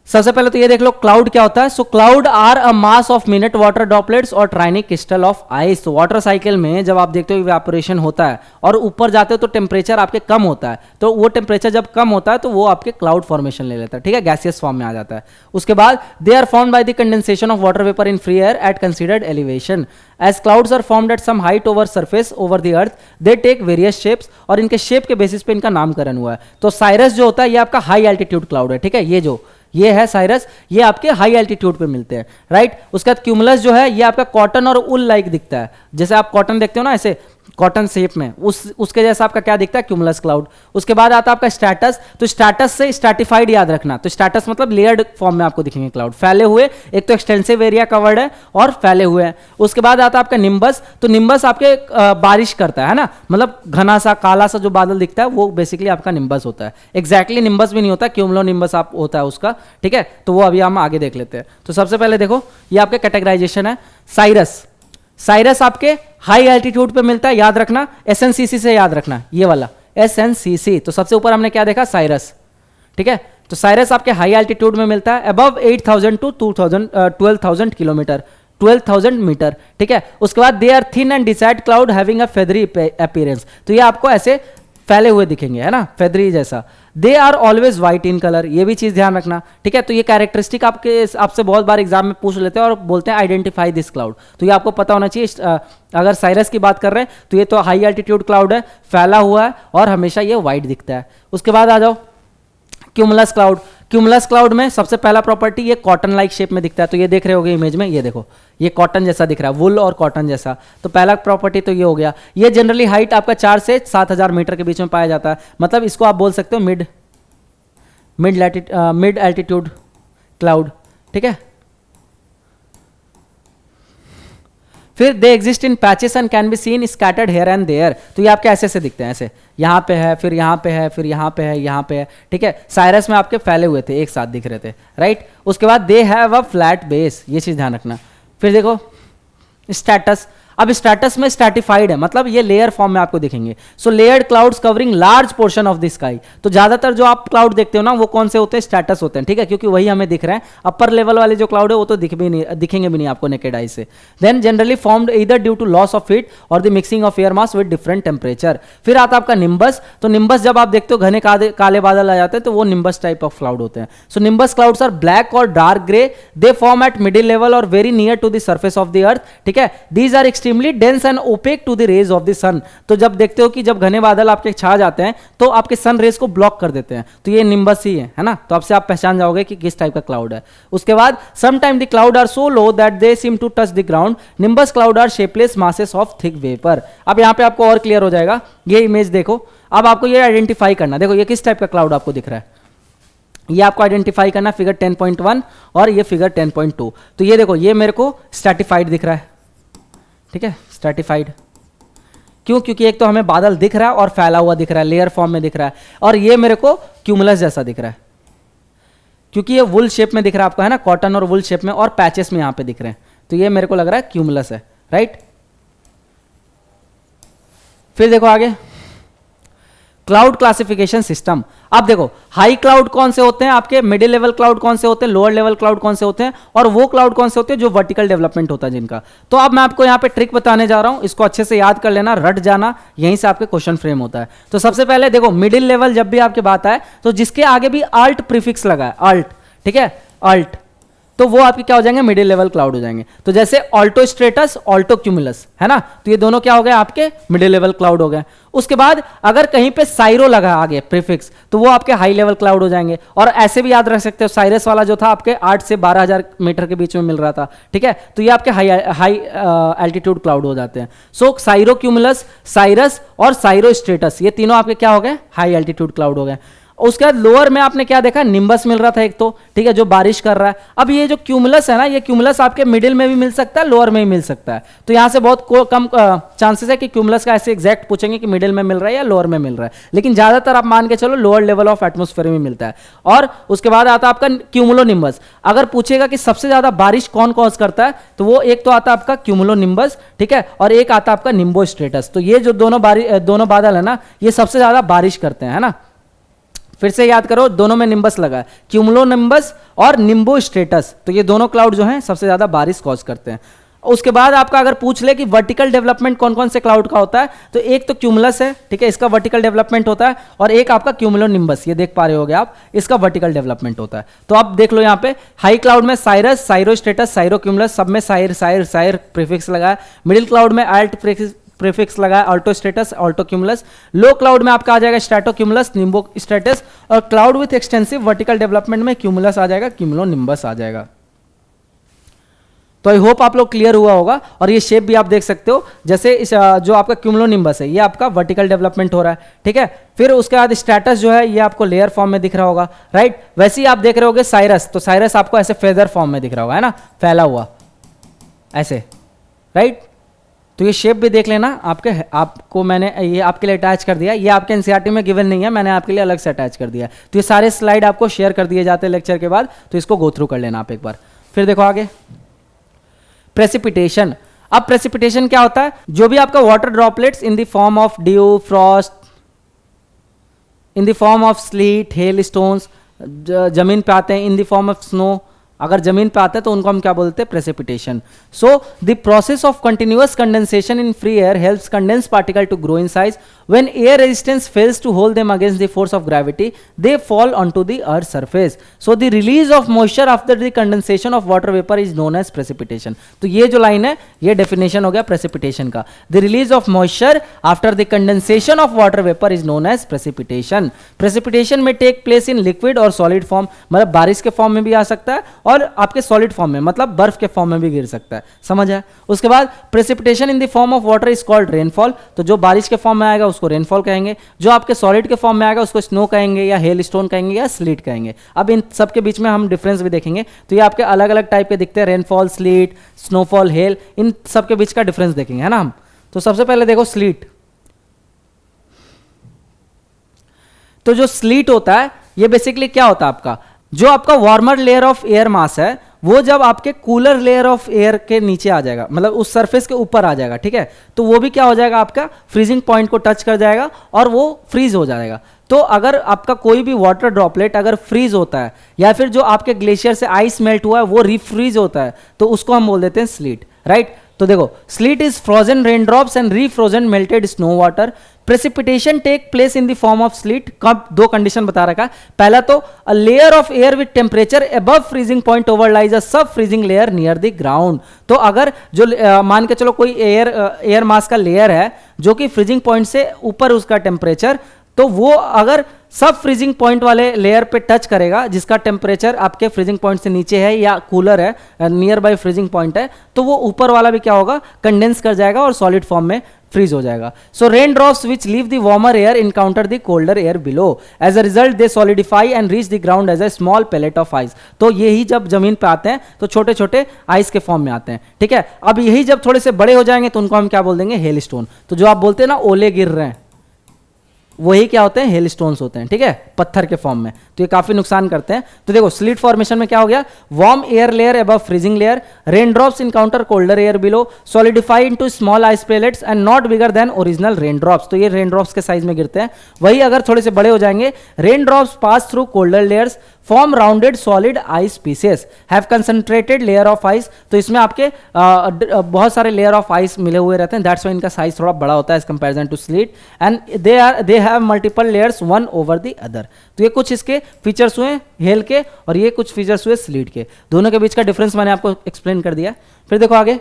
[SPEAKER 1] सबसे पहले तो ये देख लो क्लाउड क्या होता है। So cloud are a mass of minute water droplets और ट्राइनी क्रिस्टल ऑफ आइस। तो वाटर साइकिल में जब आप देखते हो इवेपोरेशन होता है और ऊपर जाते हो तो टेम्परेचर आपके कम होता है, तो वो टेम्परेचर जब कम होता है तो वो आपके क्लाउड फॉर्मेशन ले लेता है, ठीक है, गैसियस फॉर्म में आ जाता है। उसके बाद they are formed by the condensation of water vapour in free air at considered elevation. As clouds are formed at some height over surface over the earth, they take various shapes, और इनके शेप के बेसिस पे इनका नामकरण हुआ है। तो साइरस जो होता है ये आपका हाई एल्टीट्यूड क्लाउड है, ठीक है। ये है साइरस, ये आपके हाई एल्टीट्यूड पे मिलते हैं, राइट। उसके बाद क्यूमुलस जो है ये आपका कॉटन और उल लाइक दिखता है, जैसे आप कॉटन देखते हो ना ऐसे कॉटन शेप में, उसके जैसा आपका क्या दिखता है, क्यूमुलस क्लाउड। उसके बाद आता है आपका स्ट्रैटस। तो स्ट्रैटस से स्ट्रैटिफाइड याद रखना। तो स्ट्रैटस मतलब लेयर्ड फॉर्म में आपको दिखेंगे क्लाउड, फैले हुए, एक तो एक्सटेंसिव एरिया कवर्ड है और फैले हुए हैं। उसके बाद आता है आपका निम्बस। तो निम्बस आपके बारिश करता है ना, मतलब घना सा काला सा जो बादल दिखता है वो बेसिकली आपका निम्बस होता है। एग्जैक्टली निम्बस भी नहीं होता, क्यूमुलो निम्बस आप होता है उसका, ठीक है। तो वो अभी हम आगे देख लेते हैं। तो सबसे पहले देखो ये आपके कैटेगराइजेशन है। साइरस, साइरस आपके हाई एल्टीट्यूड पे मिलता है, याद रखना। एसएनसीसी से याद रखना, ये वाला एसएनसीसी। तो सबसे ऊपर हमने क्या देखा, साइरस, ठीक है। तो साइरस आपके हाई एल्टीट्यूड में मिलता है, अबव 8000 टू 12,000 किलोमीटर, 12,000 मीटर, ठीक है। उसके बाद they are thin and decide cloud having a feathery appearance. तो ये आपको ऐसे फैले हुए दिखेंगे, है ना, फेदरी जैसा। They are always white in colour, ये भी चीज ध्यान रखना, ठीक है। तो ये कैरेक्टरिस्टिक आपसे बहुत बार एग्जाम में पूछ लेते हैं और बोलते हैं आइडेंटिफाई दिस क्लाउड। तो ये आपको पता होना चाहिए। अगर साइरस की बात कर रहे हैं तो ये तो हाई एल्टीट्यूड क्लाउड है, फैला हुआ है और हमेशा ये व्हाइट दिखता है। उसके बाद आ जाओ क्यूमुलस क्लाउड। क्यूमुलस क्लाउड में सबसे पहला प्रॉपर्टी ये कॉटन लाइक शेप में दिखता है। तो ये देख रहे होगे इमेज में, ये देखो ये कॉटन जैसा दिख रहा है, वुल और कॉटन जैसा। तो पहला प्रॉपर्टी तो ये हो गया। ये जनरली हाइट आपका 4 से 7,000 मीटर के बीच में पाया जाता है, मतलब इसको आप बोल सकते हो मिड एल्टीट्यूड क्लाउड, ठीक है। फिर they exist in patches and can be seen scattered here and there. तो ये आपके ऐसे दिखते हैं, ऐसे यहाँ पे है, फिर यहाँ पे है, फिर यहाँ पे है, यहाँ पे है, ठीक है। साइरस में आपके फैले हुए थे, एक साथ दिख रहे थे, राइट। उसके बाद they have a flat base, ये चीज ध्यान रखना। फिर देखो स्टेटस। अब स्टेटस में स्ट्रैटिफाइड है, मतलब ये लेयर फॉर्म में आपको दिखेंगे। So layered clouds covering large portion of the sky. तो ज्यादातर जो आप क्लाउड देखते हो ना वो कौन से होते हैं, स्टेटस होते हैं, ठीक है, क्योंकि वही हमें दिख रहे हैं। अपर लेवल वाले जो क्लाउड है वो तो दिखेंगे भी नहीं आपको नेकेड आई से। Then generally formed either due to loss of heat और the mixing of air mass with different temperature. फिर आता आपका निम्बस। तो निम्बस जब आप देखते हो घने काले बादल आ जाते हैं तो वो निम्बस टाइप ऑफ क्लाउड होते हैं। So nimbus clouds are black और dark grey, they form at middle level और very near to the surface of the earth, ठीक है। These are extremely dense and opaque to the rays of the sun. तो जब देखते हो कि जब घने बादल आपके छा जाते हैं तो आपके सन रेज को ब्लॉक कर देते हैं, तो ये निम्बस ही है ना। तो आपसे आप पहचान जाओगे कि किस टाइप का क्लाउड है। उसके बाद some time the cloud are so low that they seem to touch the ground, nimbus cloud are shapeless masses of thick vapour. अब यहाँ पे आपको और क्लियर हो जाएगा, ये इमेज देखो। अब आपको ये आइडेंटिफाई करना, देखो ये किस टाइप का क्लाउड आपको दिख रहा है, ये आपको आइडेंटिफाई करना फिगर 10.1 और ये फिगर 10.2। तो ये देखो, ये मेरे को स्ट्रैटिफाइड दिख रहा है, ठीक है, स्ट्रैटिफाइड। क्यों? क्योंकि एक तो हमें बादल दिख रहा है और फैला हुआ दिख रहा है, लेयर फॉर्म में दिख रहा है, और ये मेरे को क्यूमुलस जैसा दिख रहा है क्योंकि ये वुल शेप में दिख रहा है आपको, है ना, कॉटन और वुल शेप में, और पैचेस में यहां पे दिख रहे हैं। तो ये मेरे को लग रहा है क्यूमुलस है, राइट। फिर देखो आगे, क्लाउड क्लासिफिकेशन सिस्टम। अब देखो हाई क्लाउड कौन से होते हैं आपके, मिडिल लेवल क्लाउड कौन से होते हैं, लोअर लेवल क्लाउड कौन से होते हैं, और वो क्लाउड कौन से होते हैं जो वर्टिकल डेवलपमेंट होता है जिनका। तो अब मैं आपको यहाँ पे ट्रिक बताने जा रहा हूं, इसको अच्छे से याद कर लेना, रट जाना, यहीं से आपके क्वेश्चन फ्रेम होता है। तो सबसे पहले देखो, मिडिल लेवल जब भी आपके बात आए तो जिसके आगे भी अल्ट प्रीफिक्स लगा है, अल्ट, ठीक है, अल्ट, तो वो आपके क्या हो जाएंगे, मिडिल लेवल क्लाउड हो जाएंगे। तो जैसे ऑल्टो स्ट्रेटस, ऑल्टो क्यूमुलस, है ना, तो ये दोनों क्या हो गए आपके मिडिल लेवल क्लाउड हो गए। उसके बाद अगर कहीं पे साइरो लगा आगे प्रीफिक्स, तो वो आपके हाई लेवल क्लाउड हो जाएंगे। और ऐसे भी याद रख सकते हो, साइरस वाला जो था आपके 8 से 12,000 मीटर के बीच में मिल रहा था, ठीक है, तो ये आपके हाई एल्टीट्यूड क्लाउड हो जाते हैं। सो साइरो क्यूमुलस, साइरस और साइरो स्ट्रेटस, ये तीनों आपके क्या हो गए, हाई एल्टीट्यूड क्लाउड हो गए। उसके बाद लोअर में आपने क्या देखा, निम्बस मिल रहा था एक तो, ठीक है, जो बारिश कर रहा है। अब ये जो क्यूमुलस है ना, ये क्यूमुलस आपके मिडिल में भी मिल सकता है, लोअर में भी मिल सकता है। तो यहां से बहुत कम चांसेस है कि क्यूमुलस का ऐसे एग्जैक्ट पूछेंगे कि मिडिल में मिल रहा है या लोअर में मिल रहा है, लेकिन ज्यादातर आप मान के चलो लोअर लेवल ऑफ एटमोस्फेयर में मिलता है। और उसके बाद आता है आपका क्यूमुलोनिम्बस। अगर पूछेगा कि सबसे ज्यादा बारिश कौन कॉज करता है, तो वो एक तो आता है आपका क्यूमुलोनिम्बस, ठीक है, और एक आता है आपका निम्बो स्ट्रेटस। तो ये जो दोनों बादल है ना, ये सबसे ज्यादा बारिश करते हैं, है ना। फिर से याद करो, दोनों में निम्बस लगा है, क्यूमुलोनिम्बस और निम्बो स्ट्रेटस। तो ये दोनों क्लाउड जो हैं सबसे ज्यादा बारिश कॉज करते हैं। उसके बाद आपका अगर पूछ ले कि वर्टिकल डेवलपमेंट कौन कौन से क्लाउड का होता है, तो एक तो क्यूमुलस है, ठीक है, इसका वर्टिकल डेवलपमेंट होता है, और एक आपका क्यूमुलोनिम्बस, ये देख पा रहे होगे आप, इसका वर्टिकल डेवलपमेंट होता है। तो आप देख लो यहाँ पे हाई क्लाउड में साइरस, साइरो स्ट्रेटस, साइरो क्यूमुलस, सब में साइर प्रीफिक्स लगा है। मिडिल क्लाउड में अल्ट प्रीफिक्स लगा है, ऑल्टो स्टेटस, ऑल्टो क्यूमुलस। लो क्लाउड में आपका आ जाएगा स्ट्रैटो क्यूमुलस, निम्बो स्टेटस, और cloud with extensive vertical development में क्यूमुलस आ जाएगा, क्यूमुलोनिम्बस आ जाएगा। तो आई होप आप लोग क्लियर हुआ होगा। और ये शेप भी आप देख सकते हो, जैसे इस जो आपका क्यूमुलोनिम्बस है, ये आपका वर्टिकल डेवलपमेंट हो रहा है, ठीक है। फिर उसके बाद स्ट्रैटस जो है, ये आपको लेयर फॉर्म में दिख रहा होगा, राइट। वैसे ही आप देख रहे होगे साइरस, तो साइरस आपको ऐसे फेदर फॉर्म में दिख रहा होगा, है ना, फैला हुआ ऐसे, राइट। तो ये शेप भी देख लेना, आपको मैंने ये आपके लिए अटैच कर दिया, ये आपके एनसीईआरटी में गिवन नहीं है, मैंने आपके लिए अलग से अटैच कर दिया। तो ये सारे स्लाइड आपको शेयर कर दिए जाते हैं लेक्चर के बाद, तो इसको गो थ्रू कर लेना आप एक बार। फिर देखो आगे, प्रेसिपिटेशन। अब प्रेसिपिटेशन क्या होता है, जो भी आपका water droplets in the form of due, Frost, in the form of slit, hail stones, जमीन पे आते हैं इन द फॉर्म ऑफ स्नो, अगर जमीन पे आता है तो उनको हम क्या बोलते हैं, precipitation. So the process of continuous condensation in free air helps condense particle to grow in size. When air resistance fails to hold them against the force of gravity, they fall onto the earth surface. So the release of moisture after the condensation of water vapour is known as precipitation. तो ये जो लाइन है, ये डेफिनेशन हो गया प्रेसिपिटेशन का। The release of moisture after the condensation of water vapour is known as precipitation. Precipitation में टेक प्लेस इन लिक्विड और सॉलिड फॉर्म, मतलब बारिश के फॉर्म में भी आ सकता है और आपके सॉलिड फॉर्म में, मतलब बर्फ के फॉर्म में भी गिर सकता है, समझ है। उसके बाद precipitation in the form of water is called rainfall. तो जो बारिश के फॉर्म में आएगा उसको रेनफॉल कहेंगे, जो आपके सॉलिड के फॉर्म में आएगा उसको स्नो कहेंगे, या हेल स्टोन कहेंगे, या स्लीट कहेंगे। अब इन सब के बीच में हम डिफरेंस भी देखेंगे। तो ये आपके अलग अलग टाइप के दिखते हैं, रेनफॉल, स्लीट, स्नोफॉल, हेल, इन सब के बीच का डिफरेंस देखेंगे, है ना हम। तो सबसे पहले देखो स्लीट। तो जो स्लीट होता है, ये बेसिकली क्या होता है आपका, जो आपका वार्मर लेयर ऑफ एयर मास है, वो जब आपके कूलर लेयर ऑफ एयर के नीचे आ जाएगा, मतलब उस सरफेस के ऊपर आ जाएगा, ठीक है, तो वो भी क्या हो जाएगा, आपका फ्रीजिंग पॉइंट को टच कर जाएगा और वो फ्रीज हो जाएगा। तो अगर आपका कोई भी वाटर ड्रॉपलेट अगर फ्रीज होता है, या फिर जो आपके ग्लेशियर से आइस मेल्ट हुआ है वो रिफ्रीज होता है, तो उसको हम बोल देते हैं स्लीट, राइट। तो देखो, sleet is frozen rain drops and refrozen melted snow water. Precipitation take place in the form of sleet. कब? दो कंडीशन बता रखा। पहला तो a layer of air with temperature above freezing point overlies a sub freezing layer near the ground. तो अगर जो मान के चलो कोई एयर मास का लेयर है जो कि फ्रीजिंग पॉइंट से ऊपर उसका टेम्परेचर, तो वो अगर सब फ्रीजिंग पॉइंट वाले लेयर पे टच करेगा जिसका टेम्परेचर आपके फ्रीजिंग पॉइंट से नीचे है या कूलर है, नियर बाय फ्रीजिंग पॉइंट है, तो वो ऊपर वाला भी क्या होगा, कंडेंस कर जाएगा और सॉलिड फॉर्म में फ्रीज हो जाएगा। So rain drops which leave the warmer air encounter the colder air below. As a result they solidify and reach the ground as a small pellet of ice. तो यही जब जमीन पे आते हैं तो छोटे छोटे आइस के फॉर्म में आते हैं, ठीक है। अब यही जब थोड़े से बड़े हो जाएंगे तो उनको हम क्या बोल देंगे, हेल स्टोन। तो जो आप बोलते हैं ना ओले गिर रहे हैं, वही क्या होते हैं, हेल स्टोन्स होते हैं, ठीक है, पत्थर के फॉर्म में। तो ये काफी नुकसान करते हैं। तो देखो, स्लिट फॉर्मेशन में क्या हो गया, warm air layer above freezing layer, rain drops encounter colder air below, solidify into small ice plates and not bigger than original rain drops. तो ये रेन ड्रॉप्स के साइज में गिरते हैं। वही अगर थोड़े से बड़े हो जाएंगे, rain drops pass through colder layers, form rounded solid ice pieces, have concentrated layer of ice. तो इसमें आपके बहुत सारे लेयर ऑफ आइस मिले हुए रहते हैं, दैट्स व्हाई इनका साइज थोड़ा बड़ा होता है as comparison to sleet, and they have multiple layers one over the other. तो ये कुछ इसके फीचर्स हुए हेल के और ये कुछ फीचर्स हुए स्लीट के। दोनों के बीच का डिफरेंस मैंने आपको एक्सप्लेन कर दिया। फिर देखो आगे,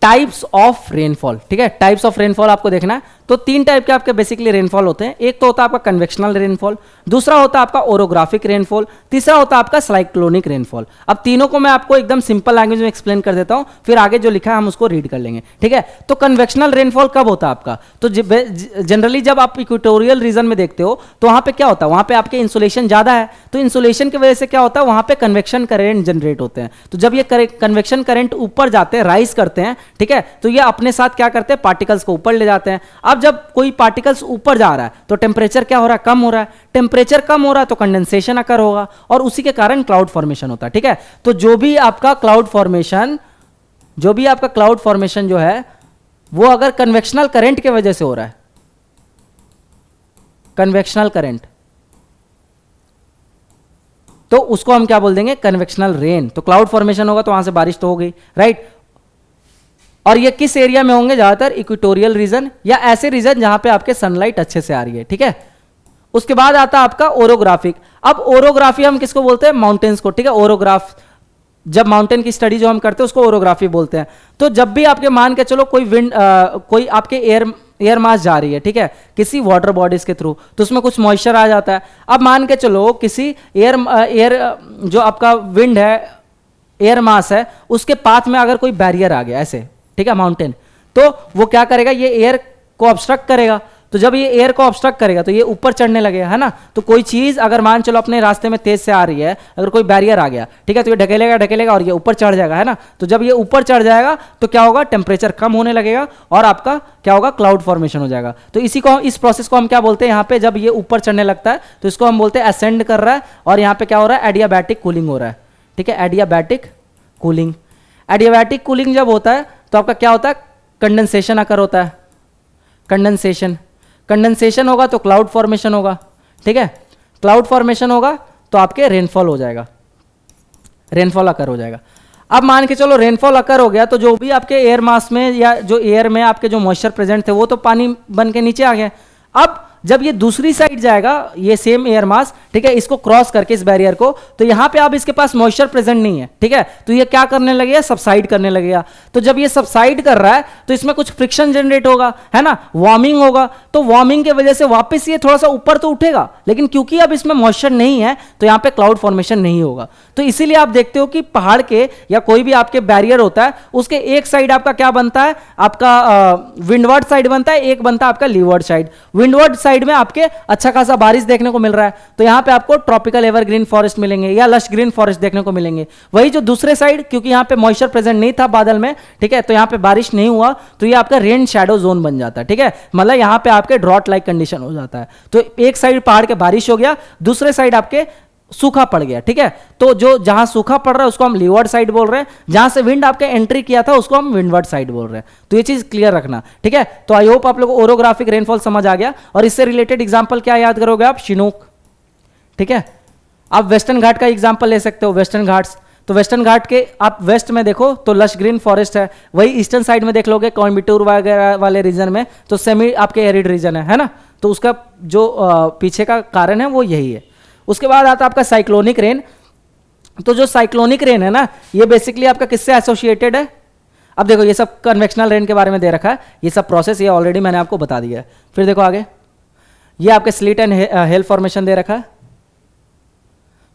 [SPEAKER 1] टाइप्स ऑफ रेनफॉल, ठीक है। टाइप्स ऑफ रेनफॉल आपको देखना है तो तीन टाइप के आपके बेसिकली रेनफॉल होते हैं। एक तो होता है आपका कन्वेक्शनल रेनफॉल, दूसरा होता है आपका ओरोग्राफिक रेनफॉल, तीसरा होता है आपका साइक्लोनिक रेनफॉल। अब तीनों को मैं आपको एकदम सिंपल लैंग्वेज में एक्सप्लेन कर देता हूं, फिर आगे जो लिखा है हम उसको रीड कर लेंगे, ठीक है। तो कन्वेक्शनल रेनफॉल कब होता है आपका, तो जनरली जब आप इक्वेटोरियल रीजन में देखते हो तो वहां पे क्या होता है, वहां पे आपके इंसुलेशन ज्यादा है, तो इंसुलेशन की वजह से क्या होता है, वहां पे कन्वेक्शन करंट जनरेट होते हैं। तो जब ये कन्वेक्शन करंट ऊपर जाते हैं, राइज करते हैं, ठीक है, तो ये अपने साथ क्या करते हैं, पार्टिकल्स को ऊपर ले जाते हैं। अब जब कोई पार्टिकल्स ऊपर जा रहा है तो टेम्परेचर क्या हो रहा है, कम हो रहा है। टेम्परेचर कम हो रहा है तो कंडेंसेशन अकर होगा और उसी के कारण क्लाउड फॉर्मेशन होता है, ठीक है। तो जो भी आपका क्लाउड फॉर्मेशन जो है वो अगर कन्वेक्शनल करंट की वजह से हो रहा है, कन्वेक्शनल करंट, तो उसको हम क्या बोल देंगे, कन्वेक्शनल रेन। तो क्लाउड फॉर्मेशन होगा तो वहां से बारिश तो हो गई, राइट। और ये किस एरिया में होंगे, ज्यादातर इक्वेटोरियल रीजन या ऐसे रीजन जहां पे आपके सनलाइट अच्छे से आ रही है, ठीक है। उसके बाद आता है आपका ओरोग्राफिक। अब ओरोग्राफी हम किसको बोलते हैं, माउंटेन्स को, ठीक है। ओरोग्राफ, जब माउंटेन की स्टडी जो हम करते हैं उसको ओरोग्राफी बोलते हैं। तो जब भी आपके मान के चलो कोई विंड कोई आपके एयर मास जा रही है, ठीक है, किसी वाटर बॉडीज के थ्रू, तो उसमें कुछ मॉइस्चर आ जाता है। अब मान के चलो किसी एयर जो आपका विंड है, एयर मास है, उसके पाथ में अगर कोई बैरियर आ गया ऐसे, ठीक है, माउंटेन, तो वो क्या करेगा, ये एयर को ऑब्स्ट्रक्ट करेगा। तो जब ये एयर को ऑब्स्ट्रक्ट करेगा तो ये ऊपर चढ़ने लगेगा, है ना। तो कोई चीज अगर मान चलो अपने रास्ते में तेज से आ रही है, अगर कोई बैरियर आ गया, ठीक है, तो ये ढकेलेगा और ये ऊपर चढ़ जाएगा, है ना। तो जब ये ऊपर चढ़ जाएगा तो क्या होगा, टेम्परेचर कम होने लगेगा और आपका क्या होगा, क्लाउड फॉर्मेशन हो जाएगा। तो इस प्रोसेस को हम क्या बोलते हैं, यहाँ पे जब ये ऊपर चढ़ने लगता है तो इसको हम बोलते हैं असेंड कर रहा है, और यहाँ पे क्या हो रहा है, एडियाबैटिक कूलिंग हो रहा है, ठीक है, एडियाबैटिक कूलिंग। एडियाबैटिक कूलिंग जब होता है तो आपका क्या होता है, कंडेंसेशन अकर होता है, कंडेंसेशन होगा तो क्लाउड फॉर्मेशन होगा, ठीक है। क्लाउड फॉर्मेशन होगा तो आपके रेनफॉल हो जाएगा, रेनफॉल अकर हो जाएगा। अब मान के चलो रेनफॉल अकर हो गया तो जो भी आपके एयर मास में या जो एयर में आपके जो मॉइस्चर प्रेजेंट थे वो तो पानी बन के नीचे आ गया। अब जब ये दूसरी साइड जाएगा, ये सेम एयर मास, ठीक है, इसको क्रॉस करके इस बैरियर को, तो यहां पे अब इसके पास मॉइस्चर प्रेजेंट नहीं है, ठीक है, तो ये क्या करने लगेगा, सबसाइड करने लगेगा। तो जब ये सबसाइड कर रहा है तो इसमें कुछ फ्रिक्शन जनरेट होगा, है ना, वार्मिंग होगा। तो वार्मिंग की वजह से वापस ये थोड़ा सा ऊपर तो उठेगा, लेकिन क्योंकि अब इसमें मॉइस्चर नहीं है तो यहां पे क्लाउड फॉर्मेशन नहीं होगा। तो इसीलिए आप देखते हो कि पहाड़ के या कोई भी आपके बैरियर होता है, उसके एक साइड आपका क्या बनता है, आपका विंडवर्ड साइड बनता है, एक बनता है आपका लीवर्ड साइड। विंडवर्ड साइड में आपके अच्छा खासा बारिश देखने को मिल रहा है, तो यहां पे आपको ट्रॉपिकल एवरग्रीन फॉरेस्ट मिलेंगे या लश ग्रीन फॉरेस्ट देखने को मिलेंगे। वही जो दूसरे साइड, क्योंकि यहां पे मॉइस्चर प्रेजेंट नहीं था बादल में, ठीक है, तो यहां पे बारिश नहीं हुआ, तो ये आपका रेन शैडो जोन बन जाता है, ठीक है, मतलब यहां पे आपके ड्रॉट लाइक कंडीशन हो जाता है। तो एक साइड पहाड़ के बारिश हो गया, दूसरे साइड आपके सूखा पड़ गया, ठीक है। तो जो जहां सूखा पड़ रहा है उसको हम लीवर्ड साइड बोल रहे हैं, जहां से विंड आपके एंट्री किया था उसको हम विंडवर्ड साइड बोल रहे हैं। तो ये चीज क्लियर रखना, ठीक है। तो आई होप आप लोगों को ओरोग्राफिक रेनफॉल समझ आ गया। और इससे रिलेटेड एग्जांपल क्या याद करोगे आप, शिनूक, ठीक है। आप वेस्टर्न घाट का एग्जांपल ले सकते हो, वेस्टर्न घाट्स। तो वेस्टर्न घाट के आप वेस्ट में देखो तो लश ग्रीन फॉरेस्ट है, वही ईस्टर्न साइड में देख लोगे कोयम्बटूर वगैरह वाले रीजन में तो सेमी आपके एरिड रीजन है ना। तो उसका जो पीछे का कारण है वो यही है। उसके बाद आता है आपका साइक्लोनिक रेन। तो जो साइक्लोनिक रेन है ना, ये बेसिकली आपका किससे एसोसिएटेड है? अब देखो ये सब कन्वेक्शनल रेन के बारे में दे रखा है, ये सब प्रोसेस ये ऑलरेडी मैंने आपको बता दिया है। फिर देखो आगे, ये आपके स्लिट एंड हेल फॉर्मेशन दे रखा है।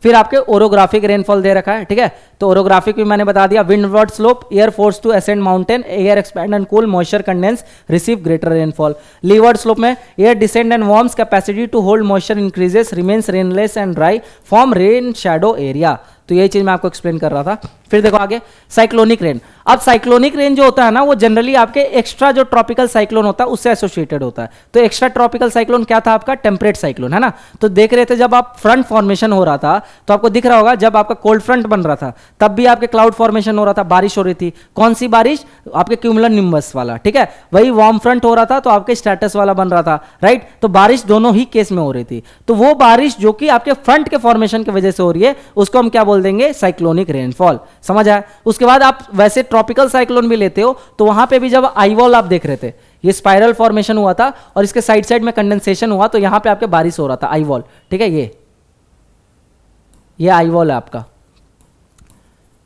[SPEAKER 1] फिर आपके ओरोग्राफिक रेनफॉल दे रखा है, ठीक है। तो ओरोग्राफिक भी मैंने बता दिया, windward slope, air force to ascend mountain, air expand and cool, moisture condense, receive greater rainfall. Leeward slope में air descend and warms, capacity to hold moisture increases, remains rainless and dry, form rain shadow area. तो यही चीज मैं आपको एक्सप्लेन कर रहा था। फिर देखो आगे साइक्लोनिक रेन। अब साइक्लोनिक रेन जो होता है ना, वो जनरली आपके एक्स्ट्रा जो ट्रॉपिकल साइक्लोन होता है उससे एसोसिएटेड होता है। तो एक्स्ट्रा ट्रॉपिकल साइक्लोन क्या था आपका? टेम्परेट साइक्लोन, है ना। तो देख रहे थे जब आप फ्रंट फॉर्मेशन हो रहा था तो आपको दिख रहा होगा, जब आपका कोल्ड फ्रंट बन रहा था तब भी आपके क्लाउड फॉर्मेशन हो रहा था, बारिश हो रही थी। कौन सी बारिश? आपके क्यूमुलनिम्बस वाला, ठीक है। वही वार्म फ्रंट हो रहा था तो आपके स्ट्रेटस वाला बन रहा था, राइट। तो बारिश दोनों ही केस में हो रही थी। तो वो बारिश जो कि आपके फ्रंट के फॉर्मेशन की वजह से हो रही है उसको हम क्या बोल देंगे? Cyclonic rainfall. समझ आया? उसके बाद आप वैसे ट्रॉपिकल साइक्लोन भी लेते हो तो वहां पे भी जब आईवॉल आप देख रहे थे, ये स्पाइरल फॉर्मेशन हुआ था और इसके साइड साइड में कंडेंसेशन हुआ, तो यहां पे आपके बारिश हो रहा था, आईवॉल, ठीक है। ये आईवॉल है आपका,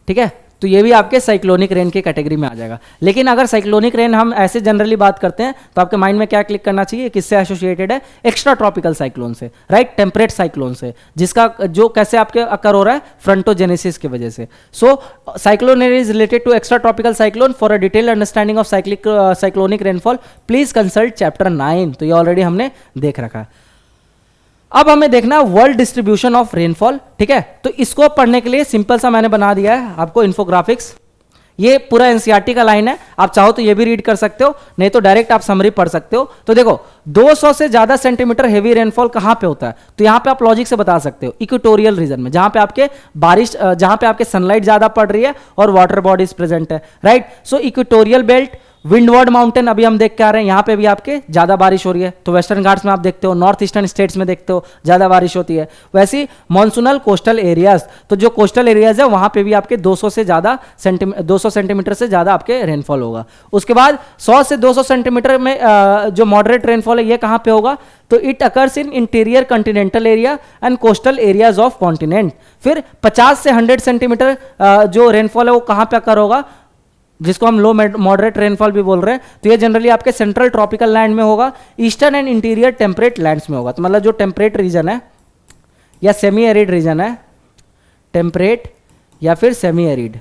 [SPEAKER 1] ठीक है। तो ये भी आपके साइक्लोनिक रेन की कैटेगरी में आ जाएगा। लेकिन अगर साइक्लोनिक रेन हम ऐसे जनरली बात करते हैं तो आपके माइंड में क्या क्लिक करना चाहिए? किससे एसोसिएटेड है? एक्स्ट्रा ट्रॉपिकल साइक्लोन से, राइट, टेम्परेट साइक्लोन से, जिसका जो कैसे आपके अकर हो रहा है? फ्रंटोजेनेसिस की वजह से। So cyclone is related to extra tropical cyclone. For a detailed understanding of cyclonic rainfall please consult chapter 9। तो ये ऑलरेडी हमने देख रखा है। अब हमें देखना वर्ल्ड डिस्ट्रीब्यूशन ऑफ रेनफॉल, ठीक है। तो इसको पढ़ने के लिए सिंपल सा मैंने बना दिया है आपको इन्फोग्राफिक्स। ये पूरा एनसीईआरटी का लाइन है, आप चाहो तो ये भी रीड कर सकते हो, नहीं तो डायरेक्ट आप समरी पढ़ सकते हो। तो देखो 200 से ज्यादा सेंटीमीटर हेवी रेनफॉल कहां पे होता है? तो यहां पे आप लॉजिक से बता सकते हो, इक्वेटोरियल रीजन में, जहां पे आपके बारिश, जहां पे आपके सनलाइट ज्यादा पड़ रही है और वाटर बॉडीज प्रेजेंट है, राइट। सो इक्वेटोरियल बेल्ट, विंडवर्ड माउंटेन अभी हम देख के आ रहे हैं, यहां पे भी आपके ज्यादा बारिश हो रही है। तो वेस्टर्न घाट्स में आप देखते हो, नॉर्थ ईस्टर्न स्टेट्स में देखते हो ज्यादा बारिश होती है। वैसी मॉनसूनल कोस्टल एरियाज, तो जो कोस्टल एरियाज है वहां पे भी आपके 200 सेंटीमीटर से ज्यादा आपके रेनफॉल होगा। उसके बाद 100 से 200 सेंटीमीटर में जो मॉडरेट रेनफॉल है ये कहां पे होगा? तो it occurs in interior continental area and coastal areas of continent. फिर 50 से 100 सेंटीमीटर जो रेनफॉल है वो कहां पे अकर होगा? जिसको हम लो मॉडरेट रेनफॉल भी बोल रहे हैं। तो ये जनरली आपके सेंट्रल ट्रॉपिकल लैंड में होगा, eastern and interior temperate lands में होगा। तो मतलब जो टेम्परेट रीजन है या सेमी एरिड रीजन है, टेम्परेट या फिर सेमी एरिड,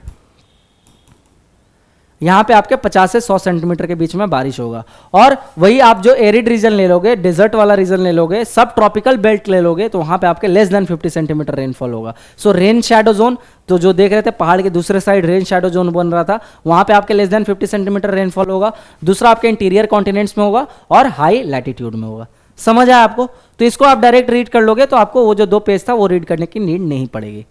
[SPEAKER 1] यहां पे आपके 50 से 100 सेंटीमीटर के बीच में बारिश होगा। और वही आप जो एरिड रीजन ले लोगे, डेजर्ट वाला रीजन ले लोगे, सब ट्रॉपिकल बेल्ट ले लोगे, तो वहां पे आपके लेस देन 50 सेंटीमीटर रेनफॉल होगा। सो रेन शैडो जोन, तो जो देख रहे थे पहाड़ के दूसरे साइड रेन शैडो जोन बन रहा था, वहां पे आपके लेस देन 50 सेंटीमीटर रेनफॉल होगा। दूसरा आपके इंटीरियर कॉन्टिनेंट्स में होगा और हाई लैटिट्यूड में होगा। समझ आया आपको? तो इसको आप डायरेक्ट रीड कर लोगे तो आपको वो जो 2 पेज था वो रीड करने की नीड नहीं पड़ेगी।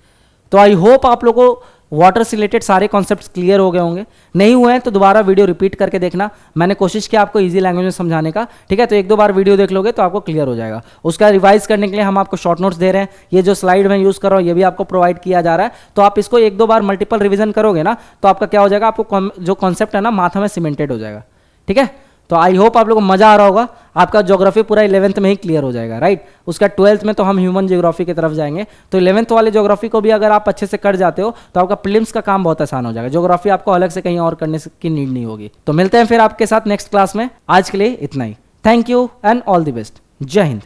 [SPEAKER 1] तो आई होप आप लोगों को वाटर से रिलेटेड सारे कॉन्सेप्ट्स क्लियर हो गए होंगे। नहीं हुए हैं तो दोबारा वीडियो रिपीट करके देखना, मैंने कोशिश किया आपको इजी लैंग्वेज में समझाने का, ठीक है। तो 1-2 बार वीडियो देख लोगे तो आपको क्लियर हो जाएगा। उसका रिवाइज करने के लिए हम आपको शॉर्ट नोट्स दे रहे हैं, ये जो स्लाइड में यूज कर रहा हूँ ये भी आपको प्रोवाइड किया जा रहा है। तो आप इसको 1-2 बार मल्टीपल रिविजन करोगे ना तो आपका क्या हो जाएगा, आपको जो कॉन्सेप्ट है ना माथा में सीमेंटेड हो जाएगा, ठीक है। तो आई होप आप लोगों को मजा आ रहा होगा। आपका ज्योग्राफी पूरा 11th में ही क्लियर हो जाएगा, राइट। उसका 12th में तो हम ह्यूमन ज्योग्राफी की तरफ जाएंगे। तो 11th वाले ज्योग्राफी को भी अगर आप अच्छे से कर जाते हो तो आपका प्रीलिम्स का काम बहुत आसान हो जाएगा। ज्योग्राफी आपको अलग से कहीं और करने की नीड नहीं होगी। तो मिलते हैं फिर आपके साथ नेक्स्ट क्लास में। आज के लिए इतना ही। Thank you and all the best. जय हिंद।